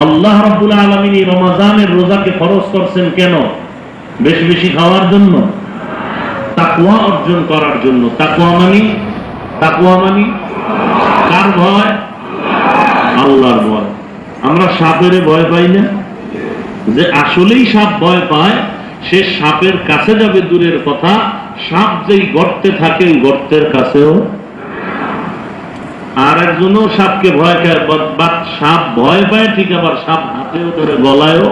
আল্লাহ রাব্বুল আলামিন এই রমাদানের রোজাকে ফরজ করেছেন কেন? বেশি বেশি খাওয়ার জন্য, তাকওয়া অর্জন করার জন্য। তাকওয়া মানি কার ভয়? আল্লাহর ভয়। আমরা সাপের ভয় পাই না? যে আসলেই সাপ ভয় পায় সে সাপের কাছে যাবে দূরের কথা, সাপ যেই গর্তে থাকে ওই গর্তের কাছেও। আর একজনও সাপকে ভয় পায়, সাপ ভয় পায় ঠিক, আবার সাপ হাতেও ধরে গলায়ও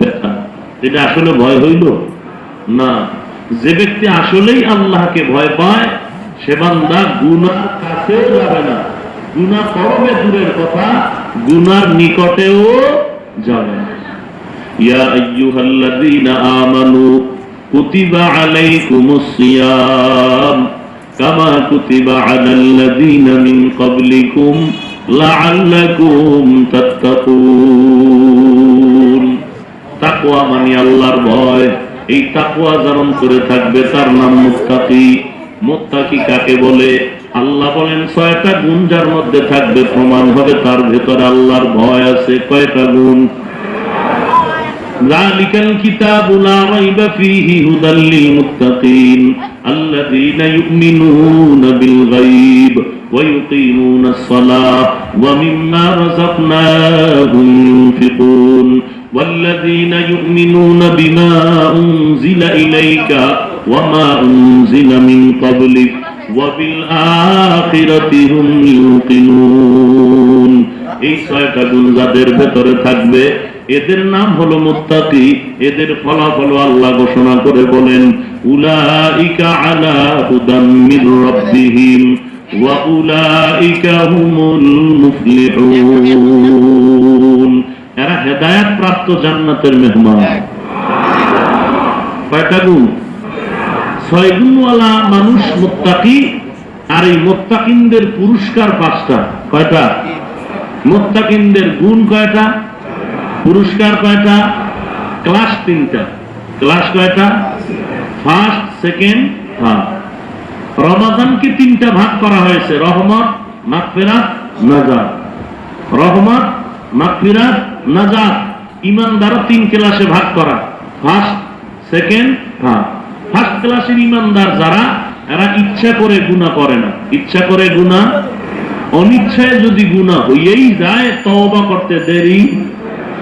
ব্যথা। এটা আসলে ভয় হইল না। যে ব্যক্তি আসলেই আল্লাহকে ভয় পায় সে বান্দা গুনার কাছেও যাবে না, গুনাহ করবে দূরের কথা, গুনার নিকটেও যাবে না। ইয়া আইয়ুহাল্লাযীনা আমানু কুতিবা আলাইকুমুস সিয়াম কামা কুতিবা আলাল্লাযীনা মিন ক্বাবলিকুম লাআল্লাকুম তাত্তাকুন। তাকওয়া মানে আল্লাহর ভয়। এই তাকওয়া যারা করে থাকবে তার নাম মুত্তাকি। মুত্তাকি কাকে বলে? আল্লাহ বলেন ৬টা গুণ যার মধ্যে থাকবে প্রমাণ হবে তার ভেতরে আল্লাহর ভয় আছে। কয়টা গুণ? যালিকাল কিতাবু লা রাইবা ফীহি হুদাল লিল মুত্তাকিন আল্লাযীনা ইউমিনুনা বিল গায়ব ওয়া ইউকিমুনাস সালাহ ওয়া মিম্মা রাযাকনাহুম ইউনফিকুন ওয়াল্লাযীনা ইউমিনুনা বিমা উনজিলা ইলাইকা ওয়া মা উনজিলা মিন ক্বাবলিক ওয়া বিল আখিরাতি হুম ইউকিনুন। এই ৬টা গুণ যাদের ভেতরে থাকবে এদের নাম হলো মুত্তাকি। এদের ফলাফল আল্লাহ ঘোষণা করে বলেন উলাইকা আলা হুদাম মির রাব্বিহিম ওয়া উলাইকা হুমুল মুফলিহুন। এরা হেদায়েত প্রাপ্ত জান্নাতের মেহমান। কয়টা গুণ? ৬ গুণওয়ালা মানুষ মুত্তাকি। আর এই মুত্তাকিনদের পুরস্কার ৫টা। কয়টা? মুত্তাকিনদের গুণ কয়টা? পুরস্কার কয়টা? ক্লাস 3টা। ক্লাস কয়টা? First, second, third. রমাদানকে 3টা ভাগ করা হয়েছে: রহমত, মাগফিরাত, নাজাত। রহমত, মাগফিরাত, নাজাত। ঈমানদারও 3 ক্লাসে ভাগ করা: ফার্স্ট, সেকেন্ড, থার্ড। ফার্স্ট ক্লাসের ঈমানদার যারা, এরা ইচ্ছা করে গুনাহ করে না। ইচ্ছা করে গুনাহ, অনিচ্ছায় যদি গুনাহ হইয়েই যায় তওবা করতে দেরি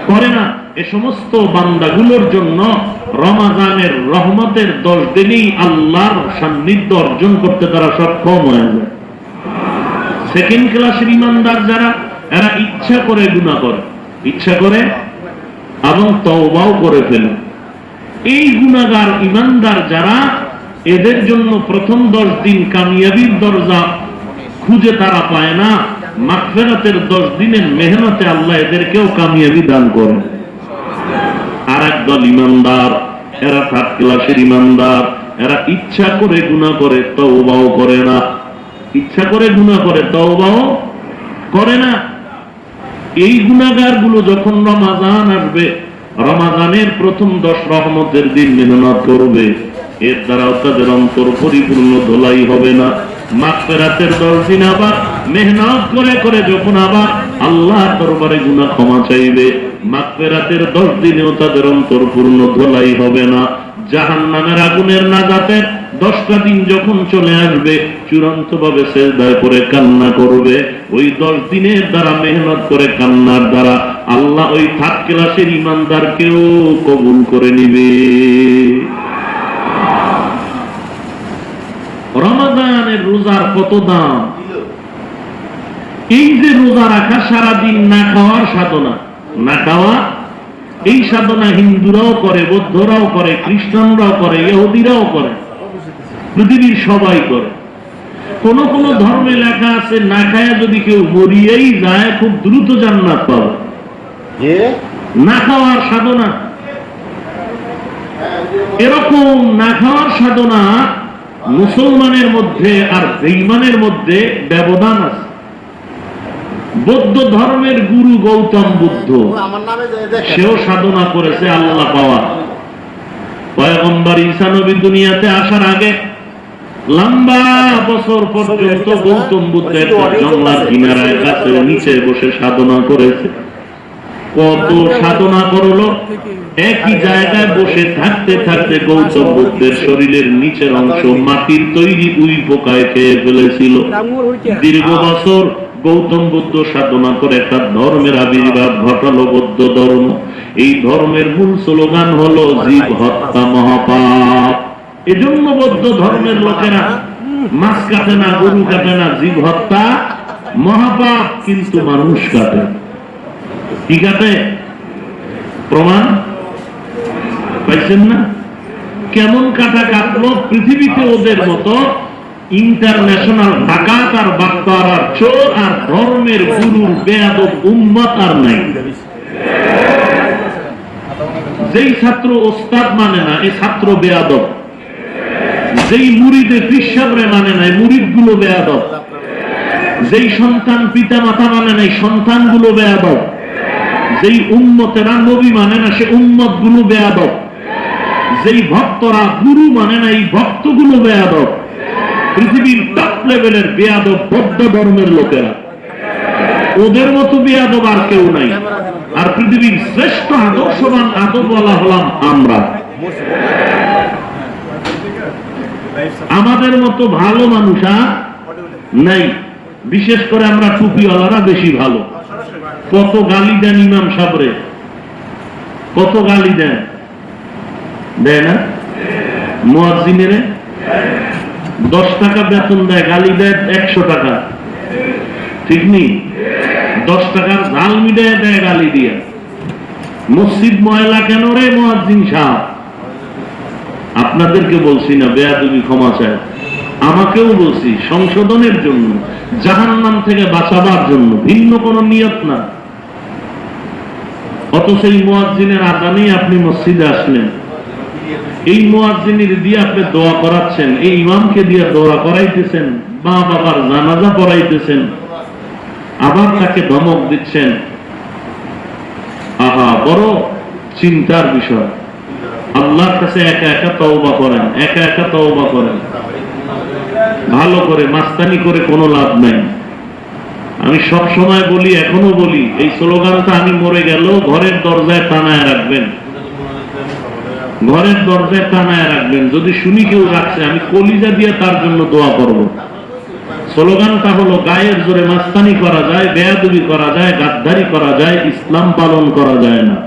করে না। এ সমস্ত বান্দাগুলোর জন্য রমাদানের রহমতের 10 দিনেই আল্লাহর সান্নিধ্য অর্জন করতে তারা সক্ষম হয়ে যায়। সেকেন্ড ক্লাসের ঈমানদার যারা, এরা ইচ্ছা করে গুনাহ করে, ইচ্ছা করে এবং তওবাও করে ফেলে। এই গুনাহগার ঈমানদার যারা, এদের জন্য প্রথম 10 দিন কামিয়াবির দরজা খুঁজে তারা পায় না। মাগফিরাতের 10 দিনের মেহনতে আল্লাহ এদেরকেও কামিয়াবি দান করেন। আর একদল ঈমানদার, এরা থার্ড ক্লাসের ঈমানদার, এরা ইচ্ছা করে গুনাহ করে তওবাও করে না। ইচ্ছা করে গুনাহ করে তওবাও করে না। এই গুনাহগার গুলো যখন রমাদান আসবে, রমাদানের প্রথম 10 রহমতের দিন মেহনত করবে, এর দ্বারাও তাদের অন্তর পরিপূর্ণ ধোলাই হবে না। মাগফিরাতের 10 দিন আবার মেহনত করে করে যখন আবার আল্লাহর দরবারে গুনাহ ক্ষমা চাইবে, মাগফিরাতের 10 দিনেও তাদের অন্তর পূর্ণ ধোলাই হবে না। জাহান্নামের আগুনের নাজাতের 10টা দিন যখন চলে আসবে, চূড়ান্ত ভাবে সিজদায় পড়ে কান্না করবে। ওই 10 দিনের দ্বারা মেহনত করে কান্নার দ্বারা আল্লাহ ওই থার্ড ক্লাসের ঈমানদারকেও কবুল করে নিবে। রমাদানের রোজার কত দাম! এই যে রোজা রাখা, সারাদিন না খাওয়ার সাধনা, না খাওয়া, এই সাধনা হিন্দুরাও করে, বৌদ্ধরাও করে, খ্রিস্টানরাও করে, ইহুদিরাও করে, পৃথিবীর সবাই করে। কোন কোন ধর্মে লেখা আছে না খায়া যদি কেউ মরিয়েই যায় খুব দ্রুত জান্নাত পাবে। না খাওয়ার সাধনা, এরকম না খাওয়ার সাধনা মুসলমানের মধ্যে আর বেঈমানের মধ্যে ব্যবধান আছে। বৌদ্ধ ধর্মের গুরু গৌতম বুদ্ধ, সেও সাধনা করেছে আল্লাহ পাওয়া। পয়গম্বর ঈসা নবী দুনিয়াতে আসার আগে লম্বা বছর পর্যন্ত গৌতম বুদ্ধের জঙ্গলার কিনারায় গাছের নিচে বসে সাধনা করেছে। কত সাধনা করলো, একই জায়গায় বসে থাকতে থাকতে গৌতম বুদ্ধের শরীরের নিচের অংশ মাটির তৈরি উই পোকায় খেয়ে ফেলেছিল। দীর্ঘ বছর গৌতম বুদ্ধ সাধনা করে একটা ধর্মের আবির্ভাব ঘটালো, বৌদ্ধ ধর্ম। এই ধর্মের মূল স্লোগান হলো জীব হত্যা মহাপাপ। এজন্য বৌদ্ধ ধর্মের লোকেরা মাছ কাটে না, গরু কাটে না, জীব হত্যা মহাপাপ, কিন্তু মানুষ কাটে। কি কাটে? প্রমাণ পাইছেন না? কেমন কাটা কাটলো? পৃথিবীতে ওদের মতো ইন্টারন্যাশনাল ডাকাত আর বাটপার আর চোর আর ধর্মের গুরুর বেয়াদব উম্মত আর নাই। যেই ছাত্র ওস্তাদ মানে না, এই ছাত্র বেয়াদব। যেই মুরিদে পিসাবরে মানে নাই, মুরিদ গুলো বেয়াদব। যেই সন্তান পিতা মাতা মানে নাই, সন্তান গুলো বেয়াদব। যেই উম্মতেরা নবী মানে না, সে উম্মত গুলো বেয়াদব। যেই ভক্তরা গুরু মানে না, এই ভক্ত গুলো বেয়াদব। পৃথিবীর টপ লেভেলের বেয়াদব বৌদ্ধ ধর্মের লোকেরা। ওদের মতো বেয়াদব আর কেউ নাই। আর পৃথিবীর শ্রেষ্ঠ আদর্শবান আদবওয়ালা হলাম আমরা। আমাদের মতো ভালো মানুষ নাই। বিশেষ করে আমরা টুপিওয়ালারা বেশি ভালো। কত গালি দেন ইমাম সাহেবরে, কত গালি দেন, দেয় না? মুয়াজ্জিনেরে 10 টাকা বেতন দেয়, গালি দেয় 100 টাকা। ঠিক নেই? 10 টাকার ঝাল মিটায় দেয় গালি দিয়ে। মসজিদ ময়লা কেন রে মুয়াজ্জিন সাহেব? আপনাদেরকে বলছি না বেয়াদবি ক্ষমা চায়, আমাকেও বলছি সংশোধনের জন্য, জাহান্নাম থেকে বাঁচাবার জন্য, ভিন্ন কোন নিয়ত না। অথচ এই মুয়াজ্জিনের আজানেই আপনি মসজিদে আসলেন, এই মুয়াজ্জিনের দিয়ে আপনি দোয়া করাচ্ছেন, এই ইমামকে দিয়ে দোয়া করাইতেছেন, মা বাবার জানাজা পড়াইতেছেন, আবার তাকে ধমক দিচ্ছেন। আহা, বড় চিন্তার বিষয়। আল্লাহর কাছে একা একা তওবা করেন, একা একা তওবা করেন। ভালো করে মাস্তানি করে কোনো লাভ নাই। আমি সব সময় বলি, এখনো বলি, এই স্লোগানটা আমি মরে গেল ঘরের দরজায় টানায় রাখবেন, ঘরের দরজায় টানায় রাখবেন। যদি শুনি কেউ রাখছে, আমি কলিজা দিয়ে তার জন্য দোয়া করব। স্লোগানটা হলো গায়ের জোরে মাস্তানি করা যায়, বেয়াদবি করা যায়, গাদ্দারি করা যায়, ইসলাম পালন করা যায় না।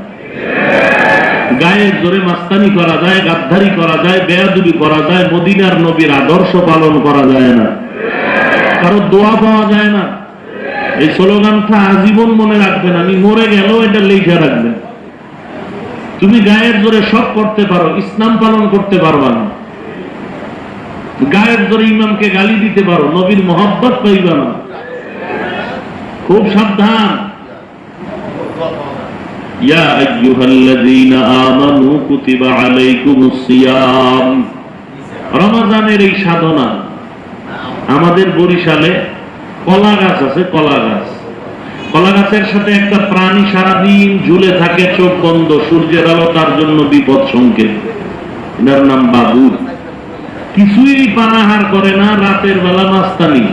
গায়ের জোরে মাস্তানি করা যায়, গাদ্দারি করা যায়, বেয়াদবি করা যায়, মদিনার নবীর আদর্শ পালন করা যায় না, কারো দোয়া পাওয়া যায় না। এই স্লোগানটা আজীবন মনে রাখবেন, আমি মরে গেল এটা লিখে রাখবেন। তুমি গায়ের জোরে সব করতে পারো, ইসলাম পালন করতে পারবা না। গায়ের জোরে ইমামকে গালি দিতে পারো, নবীর মহব্বত পাইবা না। খুব সাবধান। ইয়া আইয়ুহাল্লাযীনা আমানু কুতিবা আলাইকুমুস সিয়াম। রমজানের এই সাধনা, আমাদের বরিশালে কলা গাছ আছে, কলা গাছ। কলা গাছের সাথে একটা প্রাণী সারাদিন ঝুলে থাকে, চোখ বন্ধ, সূর্যের আলো তার জন্য বিপদ সংকেত। এটার নাম বাবুর। কিছুই পানাহার করে না, রাতের বেলা মাস্তানি।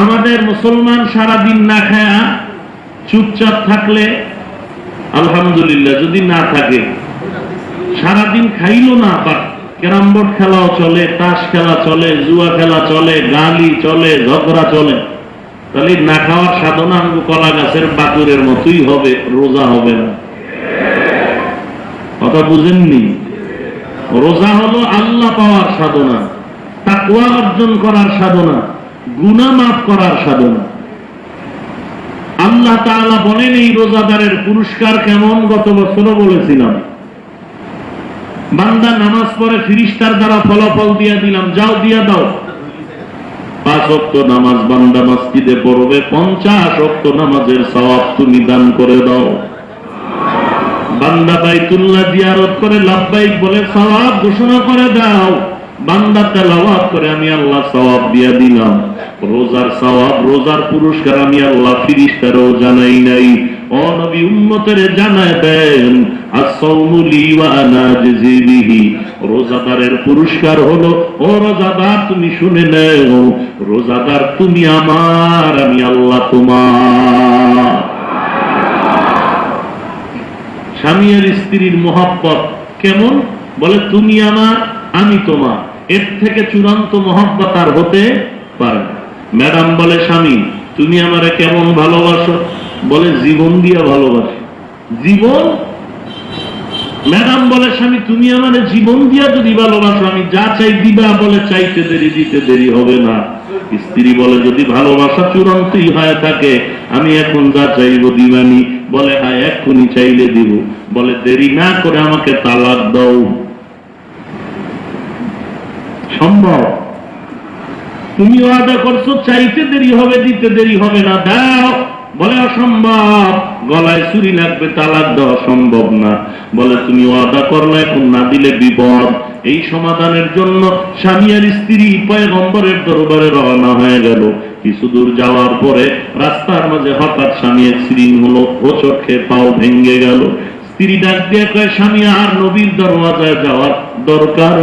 আমাদের মুসলমান সারাদিন না খায়া চুপচাপ থাকলে আলহামদুলিল্লাহ, যদি না থাকে সারাদিন খাইলো না, ক্যারাম বোর্ড খেলাও চলে, তাস খেলা চলে, জুয়া খেলা চলে, গালি চলে, ঝগড়া চলে, তাহলে না খাওয়ার সাধনা কলা গাছের বাতুরের মতোই হবে, রোজা হবে না। কথা বুঝেননি? রোজা হলো আল্লাহ পাওয়ার সাধনা, তাকওয়া অর্জন করার সাধনা, গুনাহ মাফ করার সাধনা। আল্লাহ তাআলা বলেন এই রোজাদারের পুরস্কার কেমন, গত বছরও বলেছিলাম। বান্দা নামাজ পড়ে, ফেরেশতার দ্বারা ফলাফল দিয়া দিলাম, যাও দিয়া দাও। 5 ওয়াক্ত নামাজ বান্দা মসজিদে পড়বে, 50 ওয়াক্ত নামাজের সওয়াব তুমি দান করে দাও। বান্দা বাইতুল্লাহ জিয়ারত করে লাব্বাইক বলে সওয়াব ঘোষণা করে দাও। বান্দা তেলাওয়াত করে, আমি আল্লাহ সওয়াব দিয়া দিলাম। রোজার সওয়াব, রোজার পুরস্কার আমি আল্লাহ ফেরেশতারও জানাই নাই। ও নবী, উম্মতের জানায় দেন, আস-সাওমু লি ওয়া আনা আজজি বিহি। রোজাদারের পুরস্কার হলো, ও রোজাদার তুমি শুনে নাও, রোজাদার তুমি আমার, আমি আল্লাহ তোমার। স্বামী আর স্ত্রীর মহব্বত কেমন? বলে তুমি আমার আমি তোমার, এর থেকে চূড়ান্ত মহব্বত আর হতে পারে না। ম্যাডাম বলে স্বামী তুমি আমারে কেমন ভালোবাসো? বলে জীবন দিয়া ভালোবাসি। জীবন? ম্যাডাম বলে স্বামী তুমি আমারে জীবন দিয়া যদি ভালোবাসো আমি যা চাই দিবা। বলে চাইতে দেরি দিতে দেরি হবে না। স্ত্রী বলে যদি ভালোবাসা চূড়ান্তই হয়ে থাকে আমি এখন যা চাইব দিবানি? বলে হ্যাঁ এক্ষুনি চাইলে দিব। বলে দেরি না করে আমাকে তালাক দাও। সম্ভব? তুমি ওয়াদা করছো চাইতে দেরি হবে দিতে দেরি হবে না, দাও। বলে অসম্ভব, গলায় ছুরি লাগবে, তালাক দেওয়া সম্ভব না। বলে তুমি ওয়াদা করলে এখন না দিলে বিপদ। এই সমাধানের জন্য স্বামী আর স্ত্রী পয়গম্বরের দরবারে রওনা হয়ে গেল। কিছু দূর যাওয়ার পরে রাস্তার মাঝে হঠাৎ স্বামী অ্যাক্সিডেন্ট হলো, হোঁচট খেয়ে পাও ভেঙে গেল। স্ত্রী ডাক দিয়ে কয় স্বামী আর নবীর দরওয়াজায় যাওয়ার দরকার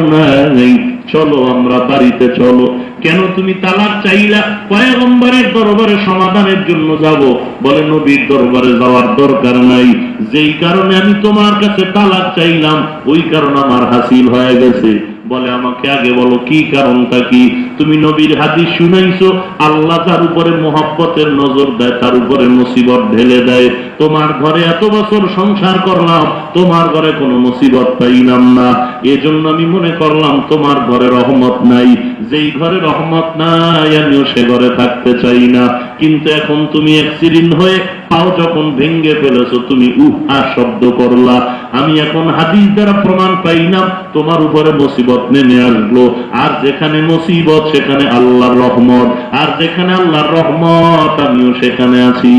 নাই, চলো আমরা বাড়িতে চলো। কেন তুমি তালাক চাইলা? পয়গম্বরের দরবারে সমাধানের জন্য যাব। বলে নবীর দরবারে যাওয়ার দরকার নাই, যেই কারণে আমি তোমার কাছে তালাক চাইলাম ওই কারণ আমার হাসিল হয়ে গেছে। বলে আমাকে আগে বলো কি কারণটা কি? তুমি নবীর হাদিস শুনাইছো আল্লাহ যার উপরে মোহাব্বতের নজর দেয় তার উপরে মুসিবত ঢেলে দেয়। তোমার ঘরে এত বছর সংসার করলাম তোমার ঘরে কোনো মুসিবত পাইলাম না, এজন্য আমি মনে করলাম তোমার ঘরে রহমত নাই। যেই ঘরে রহমত নাই আমিও সে ঘরে থাকতে চাই না। কিন্তু এখন তুমি অ্যাক্সিডেন্ট হয়ে পাও যখন ভেঙ্গে ফেলেছো তুমি উহা শব্দ করলা, আমি এখন হাদিস দ্বারা প্রমাণ পাইলাম তোমার উপরে মুসিবত নেমে আসলো। আর যেখানে মুসিবত সেখানে আল্লাহর রহমত, আর যেখানে আল্লাহর রহমত আমিও সেখানে আছি।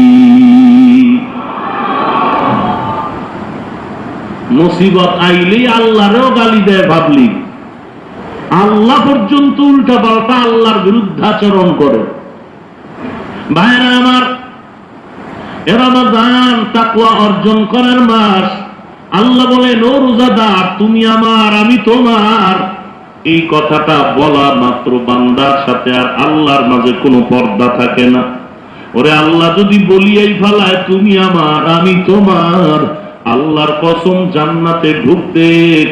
মুসিবত আইলেই আল্লাহরেও গালি দেয় ভাবলি, আল্লাহ পর্যন্ত উল্টা পাল্টা আল্লাহর বিরুদ্ধাচরণ করে। ভাইরা আমার, রমাদান তাকওয়া অর্জন করার মাস। আল্লাহ বলেন ও রোজাদার তুমি আমার আমি তোমার। এই কথাটা বলা মাত্র বান্দার সাথে আর আল্লাহর মাঝে কোনো পর্দা থাকে না। ওরে আল্লাহ যদি বলিয়াই ফেলায় তুমি আমার আমি তোমার, আল্লাহর কসম জান্নাতে ঢুকতে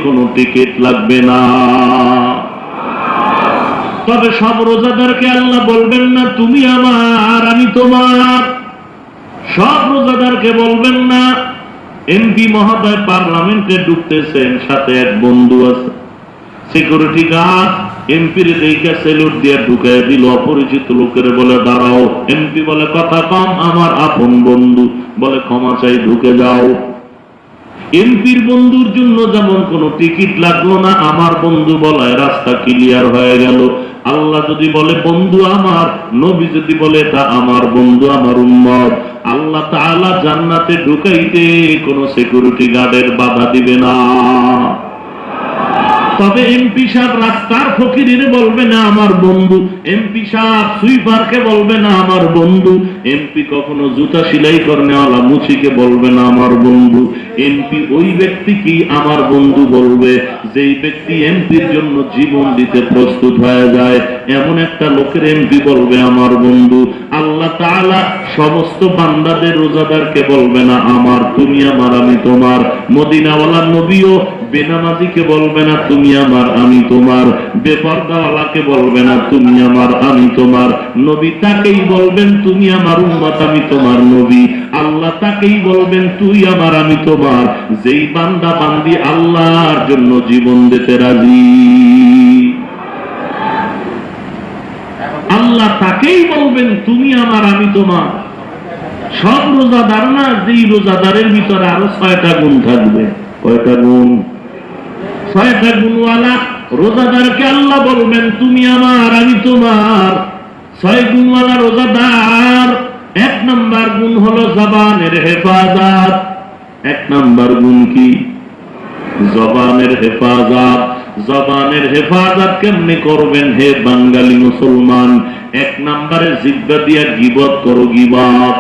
কোনো টিকিট লাগবে না। তবে সব রোজাদারকে আল্লাহ বলবেন না তুমি আমার আমি তোমার। সব রোজাদারকে বলবেন না। এমপি মহোদয় পার্লামেন্টে ঢুকতেছেন, সাথে এক বন্ধু আছে, সিকিউরিটি গার্ড এমপির দেখে সেলুট দিয়ে ঢুকাই দিল। অপরিচিত লোকের বলে দাঁড়াও। এমপি বলে কথা কম, আমার আপন বন্ধু। বলে ক্ষমা চাই ঢুকে যাও। এমপির বন্ধুর জন্য যেমন কোনো টিকিট লাগলো না, আমার বন্ধু বলায় রাস্তা ক্লিয়ার হয়ে গেল। আল্লাহ যদি বলে বন্ধু আমার, নবী যদি বলে তা আমার বন্ধু আমার উম্মত, আল্লাহ তাআলা জান্নাতে ঢুকাইতে কোনো সিকিউরিটি গার্ডের বাধা দিবে না। তবে এমপি সাহেব রাস্তার ফকিরের বলবে না আমার বন্ধু, এমপি সাহেব সুইপারকে বলবে না আমার বন্ধু, এমপি কখনো জুতা সেলাই করনেওয়ালা মুচিকে বলবে না আমার বন্ধু। এমপি ওই ব্যক্তি কি আমার বন্ধু বলবে যেই ব্যক্তি এমপির জন্য জীবন দিতে প্রস্তুত হয়ে যায়, এমন একটা লোকের এমপি বলবে আমার বন্ধু। আল্লাহ তাআলা সমস্ত বান্দাদের রোজাদারকে বলবে না আমার তুমি আমার আমি তোমার। মদিনাওয়ালা নবীও বেনামাজিকে বলবে না তুমি আমার আমি তোমার। বেপরদাওয়ালাকে বলবে না তুমি আমার আমি তোমার। নবী তাকেই বলবেন তুমি আমার উম্মত আমি তোমার নবী। আল্লাহ তাকেই বলবেন তুই আমার আমি তোমার, যেই বান্দা বান্দি আল্লাহর জন্য জীবন দিতে রাজি। আল্লাহ তাকেই বলবেন তুমি আমার আমি তোমার। সব রোজাদার না, যেই রোজাদারের ভিতরে আরো 6টা গুণ থাকবে। কয়টা গুণ? 6টা গুণওয়ালা রোজাদারকে আল্লাহ বলবেন তুমি আমার আমি তোমার। 6 গুণওয়ালা রোজাদার। 1 নাম্বার গুণ হলো জবানের হেফাজত। 1 নাম্বার গুণ কি? জবানের হেফাজত। জবানের হেফাজত কেমনে করবেন হে বাঙালি মুসলমান? 1 নম্বরে জিহ্বা দিয়া গীবত করো গীবত।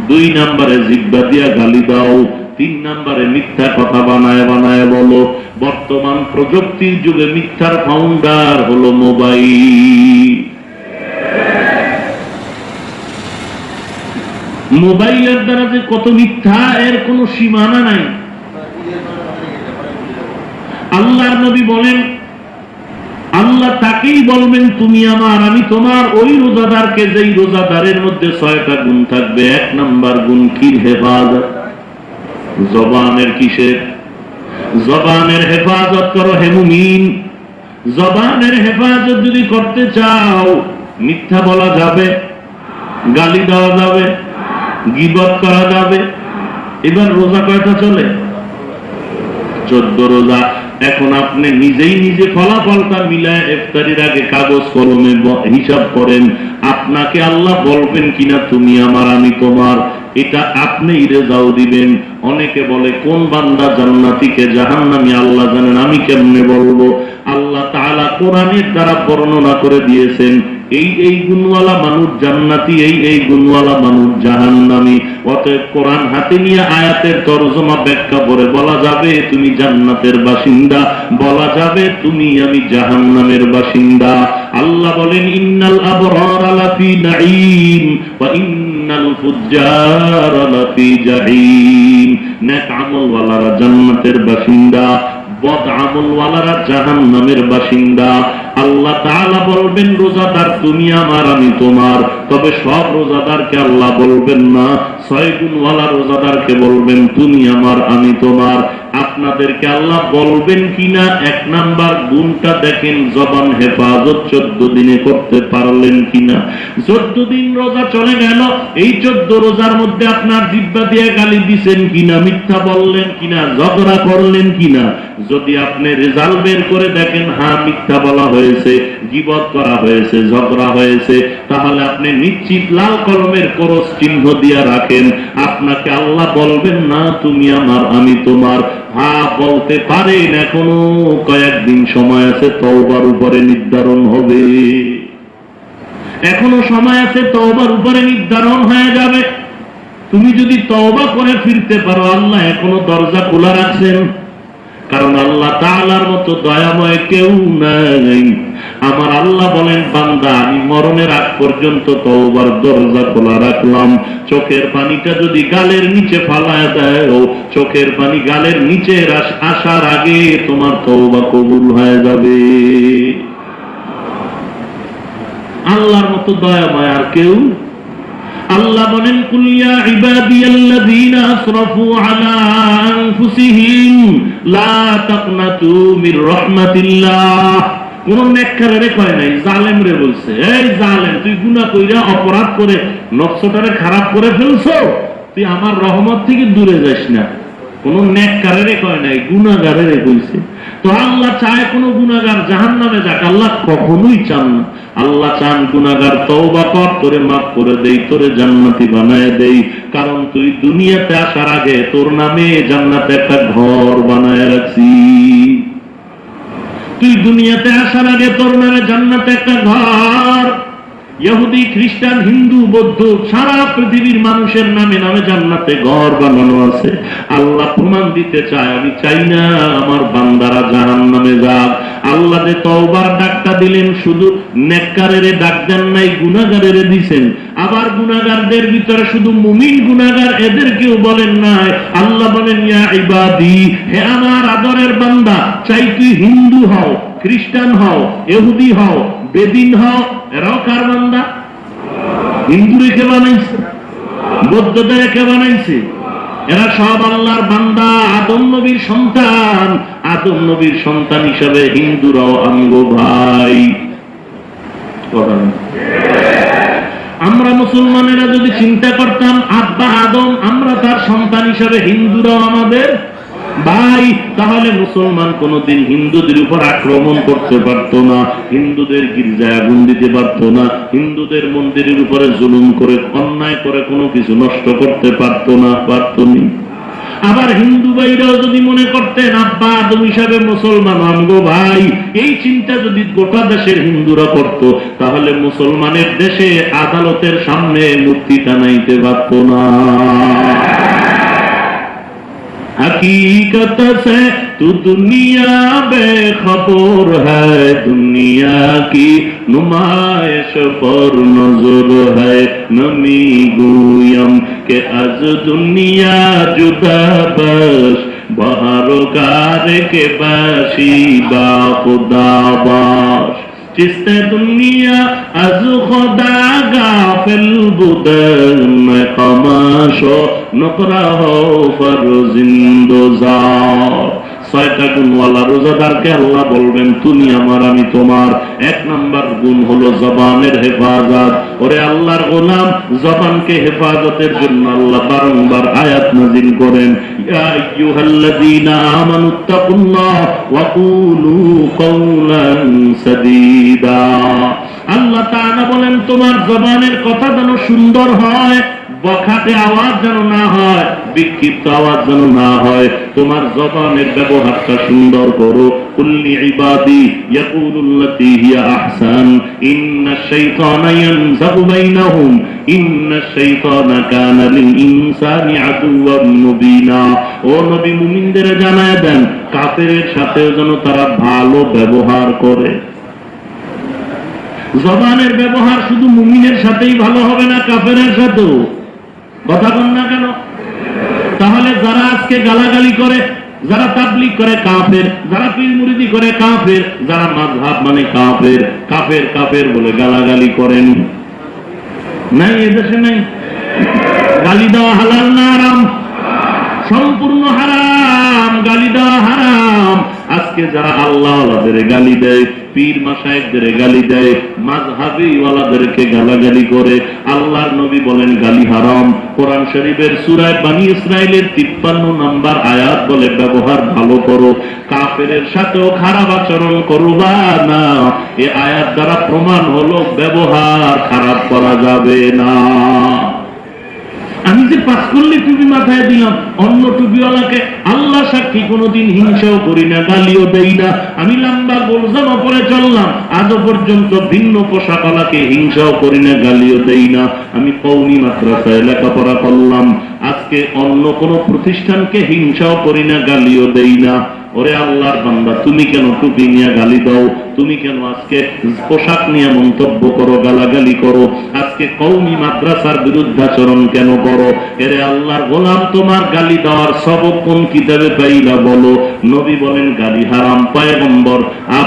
2 নম্বরে জিহ্বা দিয়া গালি দাও। 3 নম্বরে মিথ্যা কথা বানায় বানায় বলো। বর্তমান প্রযুক্তির যুগে মিথ্যার ফাউন্ডার হলো মোবাইল। মোবাইলের দ্বারা যে কত মিথ্যা এর কোনো সীমানা নাই। আল্লাহর নবী বলেন, আল্লাহ তাকেই বলবেন তুমি আমার আমি তোমার। ওই রোজাদারকে, যেই রোজাদারের মধ্যে 6টা গুণ থাকবে। 1 নাম্বার গুণ কি? হেফাজত। জবানের কিসের? জবানের হেফাজত করো হে মুমিন। জবানের হেফাজত যদি করতে চাও, মিথ্যা বলা যাবে, গালি দেওয়া যাবে, গীবত করা যাবে। এবার রোজা কয়টা চলে? 14 রোজা। এখন আপনি নিজেই নিজে ফলাফলটা মিলায় ইফতারির আগে কাগজ কলমে হিসাব করেন, আপনাকে আল্লাহ বলবেন কিনা তুমি আমার আমি তোমার। এটা আপনি রেজাল্ট দিবেন। অনেকে বলে কোন বান্দা জান্নাতি কে জাহান্নামী আল্লাহ জানেন, আমি কেমনে বলবো? আল্লাহ তাআলা কোরআনের দ্বারা বর্ণনা করে দিয়েছেন এই গুণওয়ালা মানুষ জান্নাতি, এই গুণওয়ালা মানুষ জাহান্নামী। অতএব কোরআন হাতে নিয়ে আয়াতের তরজমা ব্যাখ্যা করে বলা যাবে তুমি জান্নাতের বাসিন্দা, বলা যাবে তুমি আমি জাহান্নামের বাসিন্দা। আল্লাহ বলেন ইন্নাল আবরারা লাফি নাঈম ওয়া ইন্নাল ফুজ্জারা লাফি জাহিম। নেক আমলওয়ালারা জান্নাতের বাসিন্দা, বদ আমলওয়ালারা জাহান্নামের বাসিন্দা। আল্লাহ তাআলা বলবেন রোজাদার তুমি আমার আমি তোমার। তবে সব রোজাদারকে আল্লাহ বলবেন না, 6 গুণওয়ালা রোজাদারকে বলবেন তুমি আমার আমি তোমার। আপনাদেরকে আল্লাহ বলবেন কিনা 1 নাম্বার গুণটা দেখেন, জবান হেফাজত 14 দিনে করতে পারলেন কিনা। 14 দিন রোজা চলে গেল, এই 14 রোজার মধ্যে আপনার জিহ্বা দিয়ে গালি দিছেন কিনা, মিথ্যা বললেন কিনা, ঝগড়া করলেন কিনা। যদি আপনি রেজাল্ট বের করে দেখেন হ্যাঁ মিথ্যা বলা হয়েছে, গীবত করা হয়েছে, ঝগড়া হয়েছে, তাহলে আপনি নিশ্চিত লাল কলমের ক্রস চিহ্ন দিয়ে রাখেন। আপনাকে আল্লাহ বলবেন না তুমি আমার আমি তোমার। হ্যাঁ বলতে পারেন এখনো কয়েকদিন সময় আছে, তওবার উপরে নির্ধারণ হবে। এখনো সময় আছে, তওবার উপরে নির্ধারণ হয়ে যাবে। তুমি যদি তওবা করে ফিরতে পারো, আল্লাহ এখনো দরজা খোলা রাখছেন। কারণ আল্লাহ তাআলার মতো দয়াময় কেউ নাই। আমার আল্লাহ বলেন বান্দা আমি মরণের আগ পর্যন্ত তওবার দরজা খোলা রাখলাম। চোখের পানিটা যদি গালের নিচে ফালায় দাও, চোখের পানি গালের নিচে আসার আগে তোমার তওবা কবুল হয়ে যাবে। আল্লাহর মতো দয়াময় আর কেউ। আল্লাহ বলেন কুল ইয়া ইবাদিয়াল্লাযীনা আসরাফু আলা আনফুসিহিম লা তাকনাতু মির রাহমাতিল্লাহ। কোন নেককারে কয় নাই, জালেমরে বলছে এই জালেম তুই গুনাহ কইরা অপরাধ করে নফসটারে খারাপ করে ফেলছো, তুই আমার রহমত থেকে দূরে যাস না। কোন নেককারে কয় নাই, গুনাহগারেরে কইছে। তো আল্লাহ চায় কোন গুনাহগার জাহান্নামে যাক? আল্লাহ কখনোই চান না। আল্লাহ চান গুনাহগার তওবা কর, তোরে মাফ করে দেই, তোরে জান্নাতি বানায় দেই। কারণ তুই দুনিয়াতে আসার আগে তোর নামে জান্নাতে একটা ঘর বানায় রাখছি। তুই দুনিয়াতে আসার আগে তোর নামে জান্নাতে একটা ঘর, ইহুদি খ্রিস্টান হিন্দু বৌদ্ধ সারা পৃথিবীর মানুষের নামে নামে জান্নাতে ঘর বানানো আছে। আল্লাহ প্রমাণ দিতে চায় আমি চাই না আমার বান্দারা জাহান্নামে যাক। আল্লাহ যে তওবার ডাকটা দিলেন, শুধু নেককারের ডাক দেন নাই, গুনাহগারের দিবেন। আবার গুনাহগারদের ভিতরে শুধু মুমিন গুনাহগার, এদেরকেও বলেন নাই। আল্লাহ বলেন ইয়া ইবাদি, হে আমার আদরের বান্দা, চাই তুই হিন্দু হও, খ্রিস্টান হও, ইহুদি হও, বেদিন হও, এরাও কার বান্দা? হিন্দু রেখে বানাইছে, বৌদ্ধদের রেখে বানাইছে, এরা সব আল্লাহর বান্দা, আদম নবীর সন্তান। আদম নবীর সন্তান হিসাবে হিন্দুরাও আমগো ভাই। আমরা মুসলমানেরা যদি চিন্তা করতাম আব্বা আদম, আমরা তার সন্তান হিসাবে হিন্দুরাও আমাদের ভাই, তাহলে মুসলমান কোনদিন হিন্দুদের উপর আক্রমণ করতে পারত না, হিন্দুদের গির্জায় আগুন দিতে পারত না, হিন্দুদের মন্দিরের উপরে জুলুম করে অন্যায় করে কোনো কিছু নষ্ট করতে পারত না, পারতনি। আবার হিন্দু ভাইরাও যদি মনে করতেন আব্বা আদম হিসাবে মুসলমান আমগো ভাই, এই চিন্তা যদি গোটা দেশের হিন্দুরা করত, তাহলে মুসলমানের দেশে আদালতের সামনে মূর্তি টানাইতে পারত না। हकीकत से तू दुनिया बेखबर है, दुनिया की नुमाइश पर नजर है। नमी गुयम के आज दुनिया जुदा बस बहारोकार के बाशी बा खुदा बाश चिस्ते दुनिया अज खुदा गाफिल बुदर में कमाशो नुकरा हो फर जिंदोजार ছয়টা গুণওয়ালা রোজাদারকে আল্লাহ বলবেন তুমি আমার আমি তোমার। এক নাম্বার গুণ হলো জবানের হেফাজত। ওরে আল্লাহর গোলাম, জবানকে হেফাজতের জন্য আল্লাহ বারংবার আয়াত নাযিল করেন, ইয়া আইয়ুহাল্লাযীনা আমানুত্তাকুল্লাহ ওয়া কুলু কাওলান সাদীদা। আল্লাহ তাআলা বলেন তোমার জবানের কথা যেন সুন্দর হয়, বখাটে আওয়াজ যেন না হয়, বিক্ষিপ্ত আওয়াজ যেন না হয়। তোমার জবানের ব্যবহারটা সুন্দর করো। কুল্লি ইবাদি ইয়াকুলুল্লাতী হিয়া আহসান ইন্নাশ শাইতানা ইয়ানযাগু বাইনাহুম ইন্নাশ শাইতানা কানা লিল ইনসানি আদুওয়াম মুবিনা। ও নবী, মুমিনদের জানায় দেন কাফেরের সাথে যেন তারা ভালো ব্যবহার করে। জবানের ব্যবহার শুধু মুমিনের সাথেই ভালো হবে না, কাফেরের সাথেও। কথা বল না কেন? তাহলে যারা আজকে গালাগালি করে, যারা তাবলীগ করে কাফের, যারা পীর মুরিদি করে কাফের, যারা মাযহাব মানে কাফের, কাফের কাফের বলে গালাগালি করেন নাই? এদেশে নাই? গালি দেওয়া হালাল না হারাম? সম্পূর্ণ হারাম, গালি দেওয়া হারাম। আজকে যারা আল্লাহওয়ালাদের গালি দেয়, পীর মাশায়েখদের গালি দেয়, মাযহাবী ওয়ালাদেরকে গালাগালি করে, আল্লাহর নবী বলেন গালি হারাম। কোরআন শরীফের সূরা বনী ইসরাঈলের 53 নম্বর আয়াত বলে ব্যবহার ভালো করো, কাফেরের সাথেও খারাপ আচরণ করবা না। এই আয়াত দ্বারা প্রমাণ হলো ব্যবহার খারাপ করা যাবে না। আমি যে পাস করলে টুপি মাথায় দিলাম, অন্য টুপিওয়ালাকে আল্লাহ সাক্ষী কোনোদিন হিংসাও করি না, গালিও দেই না। আমি লম্বা গোলজামা পরে চললাম, আজও পর্যন্ত ভিন্ন পোশাকওয়ালাকে হিংসাও করি না, গালিও দেই না। আমি কওমি মাদ্রাসায় লেখাপড়া করলাম, আজকে অন্য কোন প্রতিষ্ঠানকে হিংসাও করি না, গালিও দেই না। ওরে আল্লাহর বান্দা, তুমি কেন টুপি নিয়ে গালি দাও? তুমি কেন আজকে পোশাক নিয়ে মন্তব্য করো, গালাগালি করো? আজকে কওমি মাদ্রাসার বিরুদ্ধাচরণ কেন করো? এরে আল্লাহর গোলাম, তোমার গালি দেওয়ার সবক কোন কিতাবে পাইলা বলো? নবী বলেন গালি হারাম, পয়গম্বর